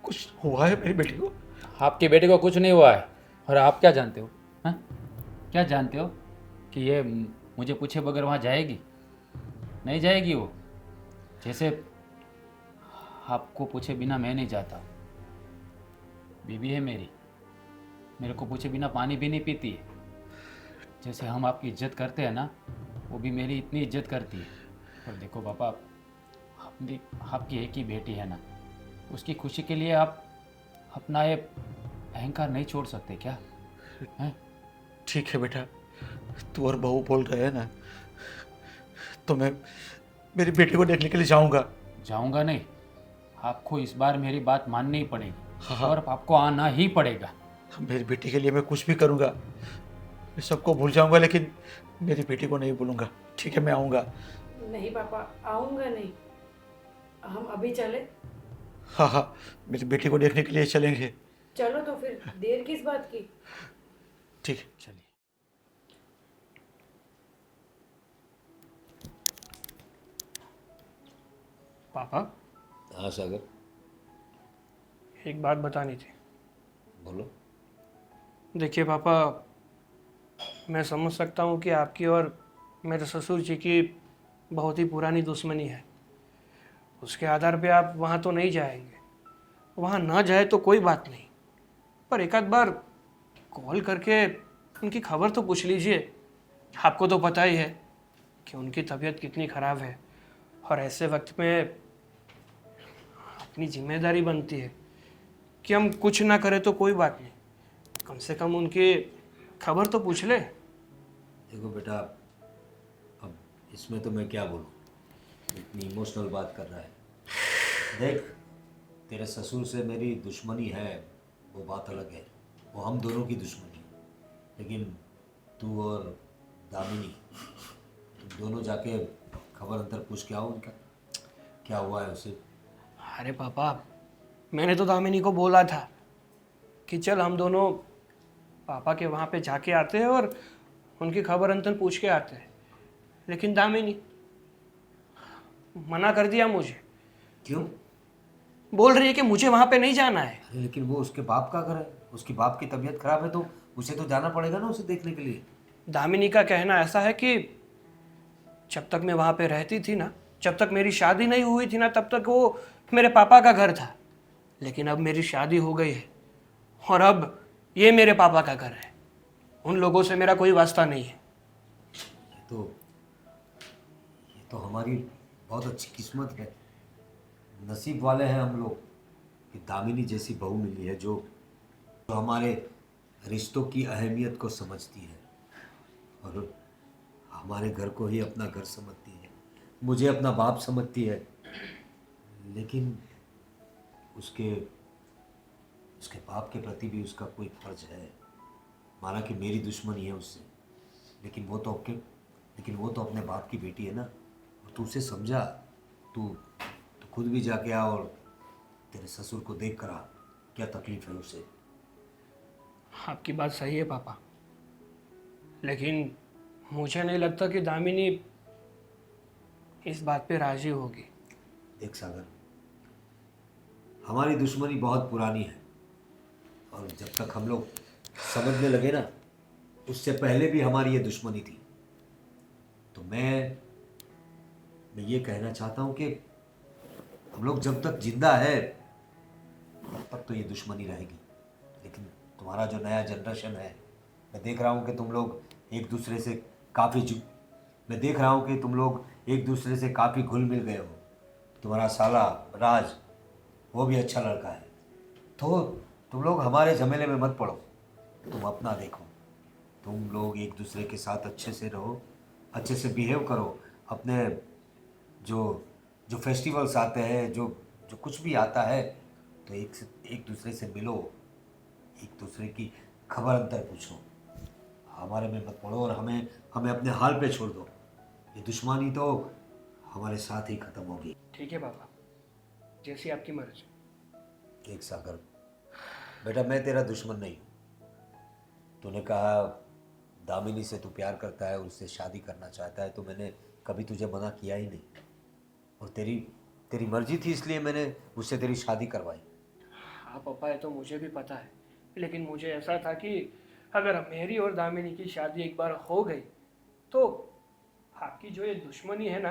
कुछ हुआ है मेरी बेटी को? आपकी बेटी को कुछ नहीं हुआ है, और आप क्या जानते हो? हाँ, क्या जानते हो कि ये मुझे पूछे बगैर वहाँ जाएगी? नहीं जाएगी वो। जैसे आपको पूछे बिना मैं नहीं जाता। बीवी है मेरी, मेरे को पूछे बिना पानी भी नहीं पीती है। जैसे हम आपकी इज्जत करते हैं ना, वो भी मेरी इतनी इज्जत करती है। पर देखो पापा, अपनी आपकी एक ही बेटी है ना, उसकी खुशी के लिए आप अपना ये अहंकार नहीं छोड़ सकते क्या? हैं? ठीक है बेटा, तू और बहू बोल रहे हैं ना, तो मैं मेरी बेटी को देखने के लिए जाऊंगा। जाऊंगा नहीं, आपको इस बार मेरी बात माननी ही पड़ेगी। हाँ। और आपको आना ही पड़ेगा। मेरी बेटी के लिए मैं कुछ भी करूंगा, मैं सबको भूल जाऊंगा, लेकिन मेरी बेटी को नहीं भूलूंगा। ठीक है, मैं आऊँगा। नहीं पापा, आऊंगा नहीं। हम अभी चले? हाँ हाँ, मेरी बेटी को देखने के लिए चलेंगे। चलो तो फिर देर किस बात की? ठीक है। चलिए। पापा, हाँ सागर, एक बात बतानी थी। बोलो। देखिए पापा, मैं समझ सकता हूँ कि आपकी और मेरे ससुर जी की बहुत ही पुरानी दुश्मनी है। उसके आधार पे आप वहाँ तो नहीं जाएंगे। वहाँ ना जाए तो कोई बात नहीं, पर एक आध बार कॉल करके उनकी खबर तो पूछ लीजिए। आपको तो पता ही है कि उनकी तबीयत कितनी ख़राब है, और ऐसे वक्त में अपनी जिम्मेदारी बनती है कि हम कुछ ना करें तो कोई बात नहीं, कम से कम उनकी खबर तो पूछ ले। देखो बेटा, अब इसमें तो मैं क्या बोलूँ, इतनी इमोशनल बात कर रहा है। देख, तेरे ससुर से मेरी दुश्मनी है वो बात अलग है, वो हम दोनों की दुश्मनी है। लेकिन तू और दामिनी, तुम दोनों जाके खबर अंतर पूछ के आओ उनका, क्या हुआ है उसे। अरे पापा, मैंने तो दामिनी को बोला था कि चल हम दोनों पापा के वहाँ पे जाके आते हैं और उनकी खबर अंतर पूछ के आते हैं, लेकिन दामिनी मना कर दिया मुझे। क्यों? बोल रही है कि मुझे वहाँ पे नहीं जाना है। अरे लेकिन वो उसके बाप का घर है, उसकी बाप की तबीयत खराब है तो उसे तो जाना पड़ेगा ना उसे देखने के लिए। दामिनी का कहना ऐसा है कि जब तक मैं वहाँ पे रहती थी ना, जब तक मेरी शादी नहीं हुई थी ना, तब तक वो मेरे पापा का घर था। लेकिन अब मेरी शादी हो गई है और अब ये मेरे पापा का घर है। उन लोगों से मेरा कोई वास्ता नहीं है। ये तो हमारी बहुत अच्छी किस्मत है, नसीब वाले हैं हम लोग कि दामिनी जैसी बहू मिली है जो जो हमारे रिश्तों की अहमियत को समझती है और हमारे घर को ही अपना घर समझती है, मुझे अपना बाप समझती है। लेकिन उसके उसके बाप के प्रति भी उसका कोई फर्ज है। माना कि मेरी दुश्मनी है उससे, लेकिन वो तो अपने बाप की बेटी है ना। और तू उसे समझा, तू तू खुद भी जाके आ और तेरे ससुर को देख कर आ, क्या तकलीफ है उसे। आपकी बात सही है पापा, लेकिन मुझे नहीं लगता कि दामिनी इस बात पे राजी होगी। देख सागर, हमारी दुश्मनी बहुत पुरानी है और जब तक हम लोग समझने लगे ना, उससे पहले भी हमारी ये दुश्मनी थी। तो मैं ये कहना चाहता हूँ कि हम लोग जब तक जिंदा है तब तक तो ये दुश्मनी रहेगी। लेकिन तुम्हारा जो नया जनरेशन है, मैं देख रहा हूँ कि तुम लोग एक दूसरे से मैं देख रहा हूँ कि तुम लोग एक दूसरे से काफ़ी घुल मिल गए हो। तुम्हारा साला राज, वो भी अच्छा लड़का है। तो तुम लोग हमारे झमेले में मत पड़ो, तुम अपना देखो। तुम लोग एक दूसरे के साथ अच्छे से रहो, अच्छे से बिहेव करो। अपने जो जो फेस्टिवल्स आते हैं, जो जो कुछ भी आता है, तो एक दूसरे से मिलो, एक दूसरे की खबर अंतर पूछो। हमारे में मत पड़ो और हमें हमें अपने हाल पे छोड़ दो। ये दुश्मनी तो हमारे साथ ही ख़त्म होगी। ठीक है पापा, जैसी आपकी मर्जी। एक सागर बेटा, मैं तेरा दुश्मन नहीं हूँ। तूने कहा दामिनी से तू प्यार करता है, उससे शादी करना चाहता है, तो मैंने कभी तुझे मना किया ही नहीं। और तेरी तेरी मर्जी थी, इसलिए मैंने उससे तेरी शादी करवाई। हाँ पापा, ये तो मुझे भी पता है, लेकिन मुझे ऐसा था कि अगर मेरी और दामिनी की शादी एक बार हो गई तो आपकी जो ये दुश्मनी है ना,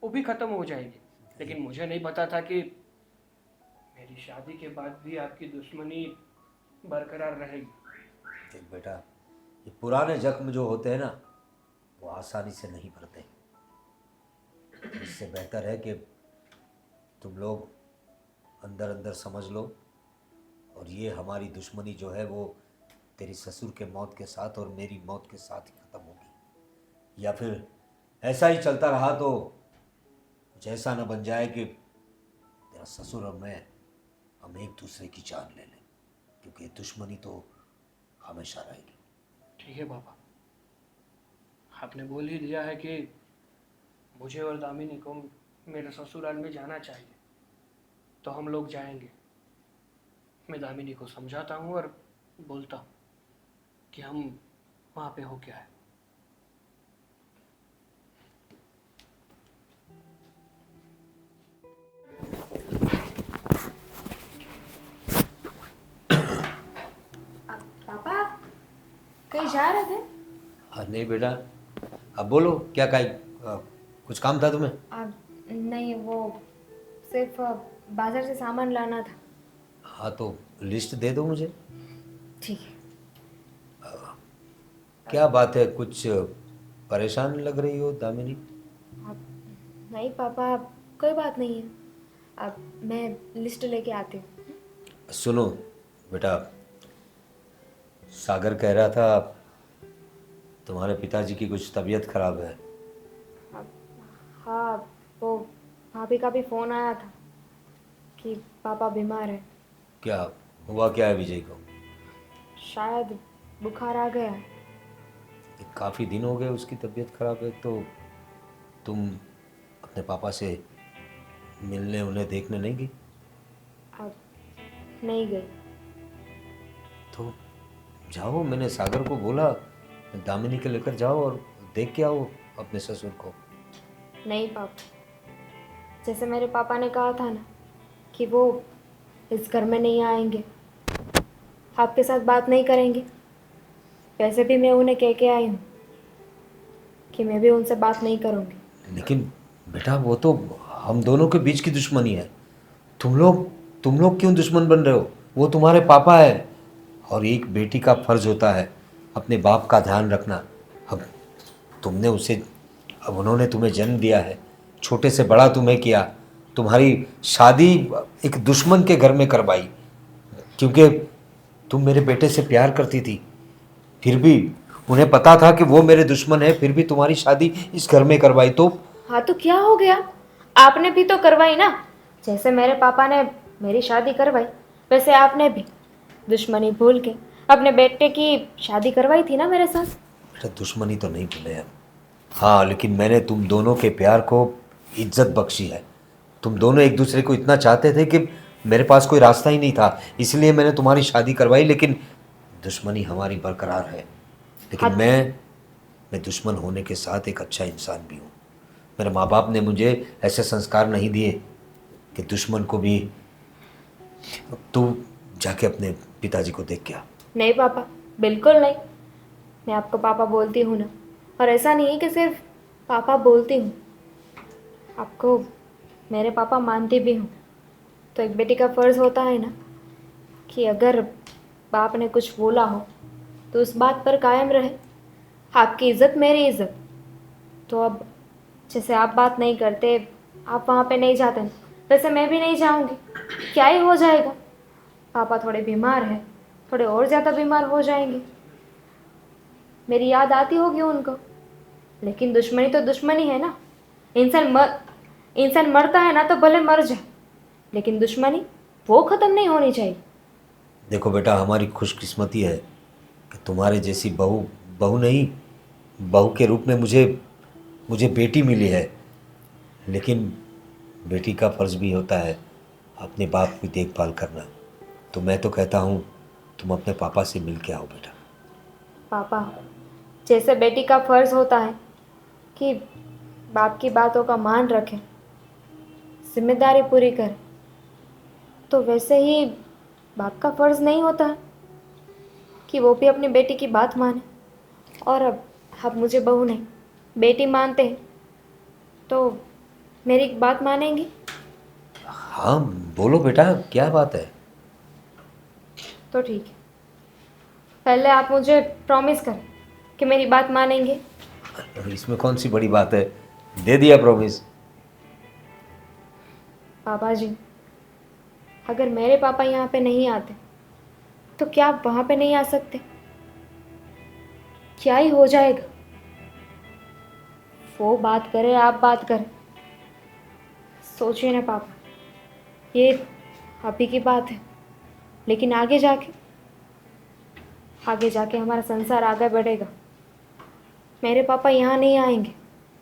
वो भी ख़त्म हो जाएगी। लेकिन मुझे नहीं पता था कि मेरी शादी के बाद भी आपकी दुश्मनी बरकरार रहेगी। देख बेटा, ये पुराने जख्म जो होते हैं ना, वो आसानी से नहीं भरते। इससे बेहतर है कि तुम लोग अंदर अंदर समझ लो, और ये हमारी दुश्मनी जो है वो तेरी ससुर के मौत के साथ और मेरी मौत के साथ ही ख़त्म होगी। या फिर ऐसा ही चलता रहा तो कुछ ऐसा न बन जाए कि तेरा ससुर और मैं हम एक दूसरे की जान ले लें, क्योंकि दुश्मनी तो हमेशा रहेगी। ठीक है पापा, आपने बोल ही दिया है कि मुझे और दामिनी को मेरे ससुराल में जाना चाहिए, तो हम लोग जाएंगे। मैं दामिनी को समझाता हूँ और बोलता हूँ कि हम वहाँ पे हो क्या है। कहीं जा रहे थे? हाँ नहीं बेटा, अब बोलो क्या कुछ काम था तुम्हें? नहीं, वो सिर्फ बाजार से सामान लाना था। हाँ तो लिस्ट दे दो मुझे। ठीक है। क्या बात है, कुछ परेशान लग रही हो दामिनी? नहीं पापा, कोई बात नहीं है। अब मैं लिस्ट लेके आती हूँ। सुनो बेटा, सागर कह रहा था तुम्हारे पिताजी की कुछ तबीयत खराब है। हाँ, वो भाभी का भी फ़ोन आया था कि पापा बीमार है। क्या हुआ, क्या है विजय को? शायद बुखार आ गया। काफ़ी दिन हो गए उसकी तबीयत खराब है, तो तुम अपने पापा से मिलने उन्हें देखने नहीं गई? अब नहीं गई। तो जाओ, मैंने सागर को बोला दामिनी के लेकर जाओ और देख के आओ अपने ससुर को। नहीं पापा, जैसे मेरे पापा ने कहा था ना कि वो इस घर में नहीं आएंगे, आपके साथ बात नहीं करेंगे, वैसे भी मैं उन्हें कह के आई हूँ कि मैं भी उनसे बात नहीं करूँगी। लेकिन बेटा वो तो हम दोनों के बीच की दुश्मनी है। तुम लोग क्यों दुश्मन बन रहे हो? वो तुम्हारे पापा है और एक बेटी का फर्ज होता है अपने बाप का ध्यान रखना। अब तुमने उसे, अब उन्होंने तुम्हें जन्म दिया है, छोटे से बड़ा तुम्हें किया, तुम्हारी शादी एक दुश्मन के घर में करवाई क्योंकि तुम मेरे बेटे से प्यार करती थी। फिर भी उन्हें पता था कि वो मेरे दुश्मन है, फिर भी तुम्हारी शादी इस घर में करवाई। तो हाँ तो क्या हो गया, आपने भी तो करवाई ना। जैसे मेरे पापा ने मेरी शादी करवाई, वैसे आपने भी दुश्मनी भूल के अपने बेटे की शादी करवाई थी ना मेरे साथ। बेटा दुश्मनी तो नहीं भूले हम, हाँ, लेकिन मैंने तुम दोनों के प्यार को इज्जत बख्शी है। तुम दोनों एक दूसरे को इतना चाहते थे कि मेरे पास कोई रास्ता ही नहीं था, इसलिए मैंने तुम्हारी शादी करवाई। लेकिन दुश्मनी हमारी बरकरार है। लेकिन मैं दुश्मन होने के साथ एक अच्छा इंसान भी हूँ। मेरे माँ बाप ने मुझे ऐसे संस्कार नहीं दिए कि दुश्मन को भी। तू जाके अपने पिताजी को देख के आ। नहीं पापा, बिल्कुल नहीं। मैं आपको पापा बोलती हूँ ना, और ऐसा नहीं है कि सिर्फ पापा बोलती हूँ, आपको मेरे पापा मानती भी हूँ। तो एक बेटी का फ़र्ज़ होता है ना कि अगर बाप ने कुछ बोला हो तो उस बात पर कायम रहे। आपकी इज़्ज़त मेरी इज़्ज़त। तो अब जैसे आप बात नहीं करते, आप वहाँ पे नहीं जाते, वैसे मैं भी नहीं जाऊँगी। क्या ही हो जाएगा, पापा थोड़े बीमार हैं, थोड़े और ज़्यादा बीमार हो जाएंगे, मेरी याद आती होगी उनको। लेकिन दुश्मनी तो दुश्मनी है ना। इंसान मरता है ना तो भले मर जाए, लेकिन दुश्मनी वो ख़त्म नहीं होनी चाहिए। देखो बेटा, हमारी खुशकिस्मती है कि तुम्हारे जैसी बहू नहीं, बहू के रूप में मुझे बेटी मिली है। लेकिन बेटी का फ़र्ज़ भी होता है अपने बाप की देखभाल करना। तो मैं तो कहता हूँ तुम अपने पापा से मिल के आओ बेटा। पापा, जैसे बेटी का फ़र्ज़ होता है कि बाप की बातों का मान रखे, जिम्मेदारी पूरी करे, तो वैसे ही बाप का फ़र्ज़ नहीं होता है कि वो भी अपनी बेटी की बात माने। और अब मुझे बहू नहीं बेटी मानते हैं, तो मेरी बात मानेंगी? हाँ बोलो बेटा, क्या बात है? तो ठीक है, पहले आप मुझे प्रॉमिस करें कि मेरी बात मानेंगे। इसमें कौन सी बड़ी बात है, दे दिया प्रॉमिस। पापा जी, अगर मेरे पापा यहाँ पे नहीं आते तो क्या आप वहाँ पे नहीं आ सकते? क्या ही हो जाएगा, वो बात करे आप बात करें। सोचिए ना पापा, ये अभी की बात है, लेकिन आगे जाके हमारा संसार आगे बढ़ेगा। मेरे पापा यहाँ नहीं आएंगे,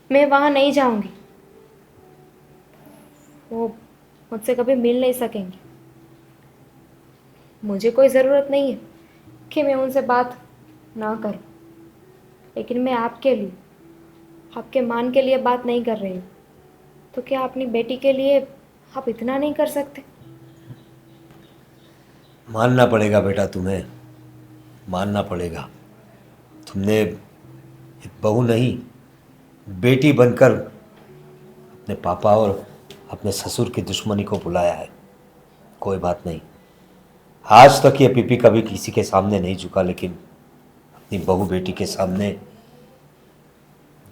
मैं वहाँ नहीं जाऊँगी, वो मुझसे कभी मिल नहीं सकेंगे। मुझे कोई ज़रूरत नहीं है कि मैं उनसे बात ना करूं, लेकिन मैं आपके लिए, आपके मान के लिए बात नहीं कर रही हूँ। तो क्या अपनी बेटी के लिए आप इतना नहीं कर सकते? मानना पड़ेगा बेटा, तुम्हें मानना पड़ेगा। तुमने एक बहू नहीं, बेटी बनकर अपने पापा और अपने ससुर की दुश्मनी को बुलाया है। कोई बात नहीं, आज तक ये पीपी कभी किसी के सामने नहीं झुका, लेकिन अपनी बहू बेटी के सामने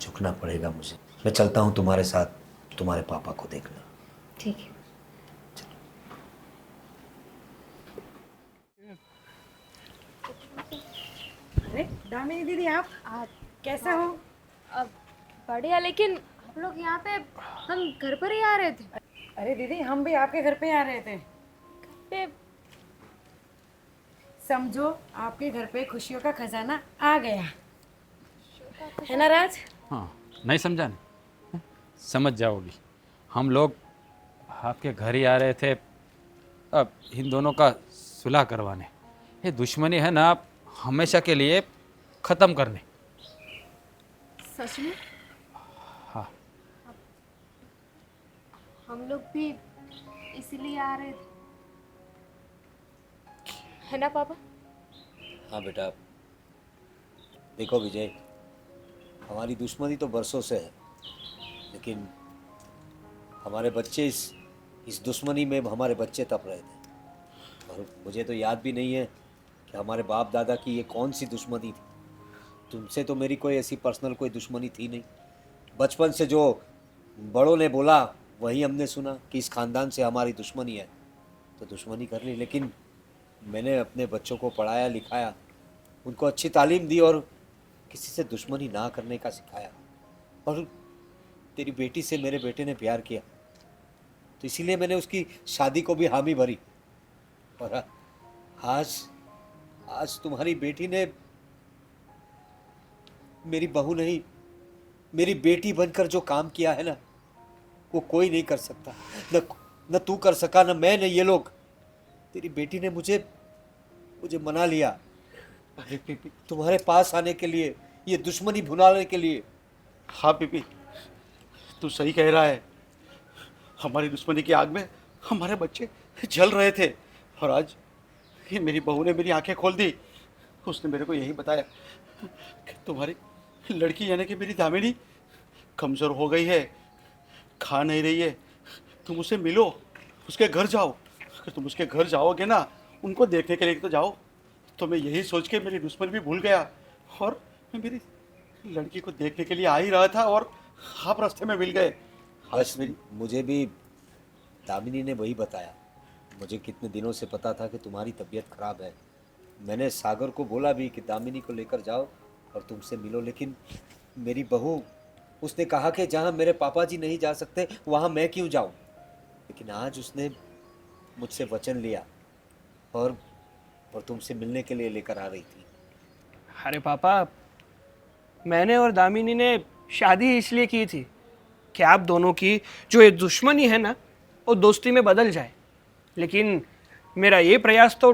झुकना पड़ेगा मुझे। मैं चलता हूँ तुम्हारे साथ तुम्हारे पापा को देखने। ठीक है। अरे दामिनी दीदी, आप कैसे हो? अब बढ़िया, लेकिन हम लोग यहाँ पे हम घर पर ही आ रहे थे। अरे दीदी, हम भी आपके घर पे आ रहे थे। पे समझो आपके घर पे खुशियों का खजाना आ गया है ना राज? हाँ, नहीं समझा नहीं, समझ जाओगी। हम लोग आपके घर ही आ रहे थे अब इन दोनों का सुलह करवाने। ये दुश्मनी है ना, हमेशा के लिए ख़त्म करने। सच में हाँ, हम लोग भी इसीलिए आ रहे थे, है ना पापा? हाँ बेटा, देखो विजय, हमारी दुश्मनी तो बरसों से है, लेकिन हमारे बच्चे इस दुश्मनी में हमारे बच्चे तप रहे थे। और मुझे तो याद भी नहीं है कि हमारे बाप दादा की ये कौन सी दुश्मनी थी। तुमसे तो मेरी कोई ऐसी पर्सनल कोई दुश्मनी थी नहीं। बचपन से जो बड़ों ने बोला वही हमने सुना कि इस ख़ानदान से हमारी दुश्मनी है, तो दुश्मनी कर ली। लेकिन मैंने अपने बच्चों को पढ़ाया लिखाया, उनको अच्छी तालीम दी और किसी से दुश्मनी ना करने का सिखाया। और तेरी बेटी से मेरे बेटे ने प्यार किया, तो इसीलिए मैंने उसकी शादी को भी हामी भरी। और आज तुम्हारी बेटी ने मेरी बहू नहीं, मेरी बेटी बनकर जो काम किया है ना, वो कोई नहीं कर सकता। न तू कर सका, न मैं, न ये लोग। तेरी बेटी ने मुझे मना लिया तुम्हारे पास आने के लिए, ये दुश्मनी भुलाने के लिए। हाँ पीपी, तू सही कह रहा है। हमारी दुश्मनी की आग में हमारे बच्चे जल रहे थे, और आज ये मेरी बहू ने मेरी आंखें खोल दी। उसने मेरे को यही बताया कि तुम्हारी लड़की यानी कि मेरी दामिनी कमज़ोर हो गई है, खा नहीं रही है, तुम उसे मिलो, उसके घर जाओ। अगर तुम उसके घर जाओगे ना, उनको देखने के लिए तो जाओ। तो मैं यही सोच के मेरी दुश्मनी भी भूल गया, और मैं मेरी लड़की को देखने के लिए आ ही रहा था, और आप रास्ते में मिल गए। बस मुझे भी दामिनी ने वही बताया। मुझे कितने दिनों से पता था कि तुम्हारी तबीयत ख़राब है। मैंने सागर को बोला भी कि दामिनी को लेकर जाओ और तुमसे मिलो, लेकिन मेरी बहू, उसने कहा कि जहाँ मेरे पापा जी नहीं जा सकते वहाँ मैं क्यों जाऊँ। लेकिन आज उसने मुझसे वचन लिया और तुमसे मिलने के लिए लेकर आ रही थी। अरे पापा, मैंने और दामिनी ने शादी इसलिए की थी कि आप दोनों की जो ये दुश्मनी है ना, वो दोस्ती में बदल जाए। लेकिन मेरा ये प्रयास तो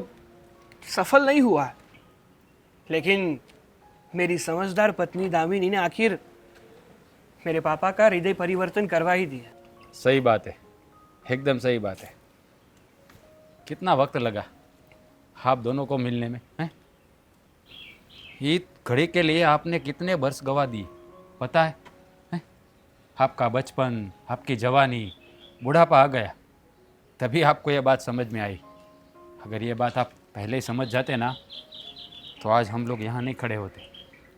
सफल नहीं हुआ। लेकिन मेरी समझदार पत्नी दामिनी ने आखिर मेरे पापा का हृदय परिवर्तन करवा ही दिया। सही बात है, एकदम सही बात है। कितना वक्त लगा आप दोनों को मिलने में, हैं? इस घड़ी के लिए आपने कितने वर्ष गवा दिए, पता है, हैं? आपका बचपन, आपकी जवानी, बुढ़ापा आ गया, तभी आपको ये बात समझ में आई। अगर ये बात आप पहले ही समझ जाते ना, तो आज हम लोग यहाँ नहीं खड़े होते,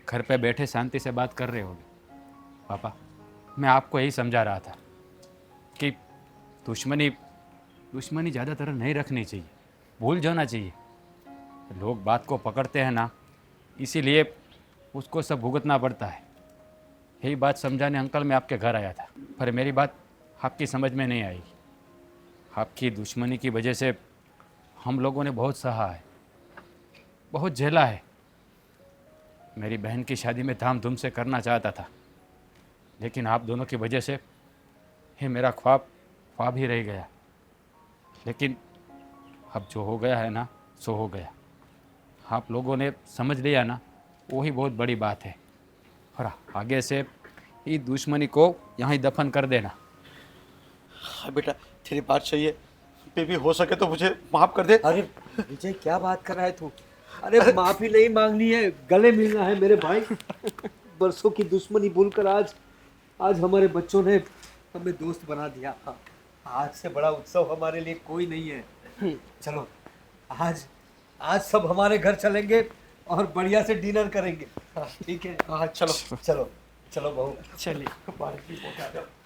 घर पे बैठे शांति से बात कर रहे होगे। पापा, मैं आपको यही समझा रहा था कि दुश्मनी ज़्यादातर नहीं रखनी चाहिए, भूल जाना चाहिए। लोग बात को पकड़ते हैं ना, इसीलिए उसको सब भुगतना पड़ता है। यही बात समझाने अंकल मैं आपके घर आया था, पर मेरी बात आपकी समझ में नहीं आई। आपकी दुश्मनी की वजह से हम लोगों ने बहुत सहा है, बहुत झेला है। मेरी बहन की शादी में धाम-धूम से करना चाहता था, लेकिन आप दोनों की वजह से ये मेरा ख्वाब ही रह गया। लेकिन अब जो हो गया है ना, सो हो गया। आप लोगों ने समझ लिया ना, वही बहुत बड़ी बात है। और आगे से इस दुश्मनी को यहाँ ही दफन कर देना। हाँ बेटा, तेरी बात सही है। बेबी, हो सके तो मुझे माफ़ कर दे। अरे विजय, क्या बात कर रहा है तू? अरे माफी नहीं मांगनी है, गले मिलना है मेरे भाई। बरसों की दुश्मनी भूलकर आज आज हमारे बच्चों ने हमें दोस्त बना दिया। आज से बड़ा उत्सव हमारे लिए कोई नहीं है। चलो आज आज सब हमारे घर चलेंगे और बढ़िया से डिनर करेंगे। ठीक है? हाँ चलो चलो चलो बहू, चलिए।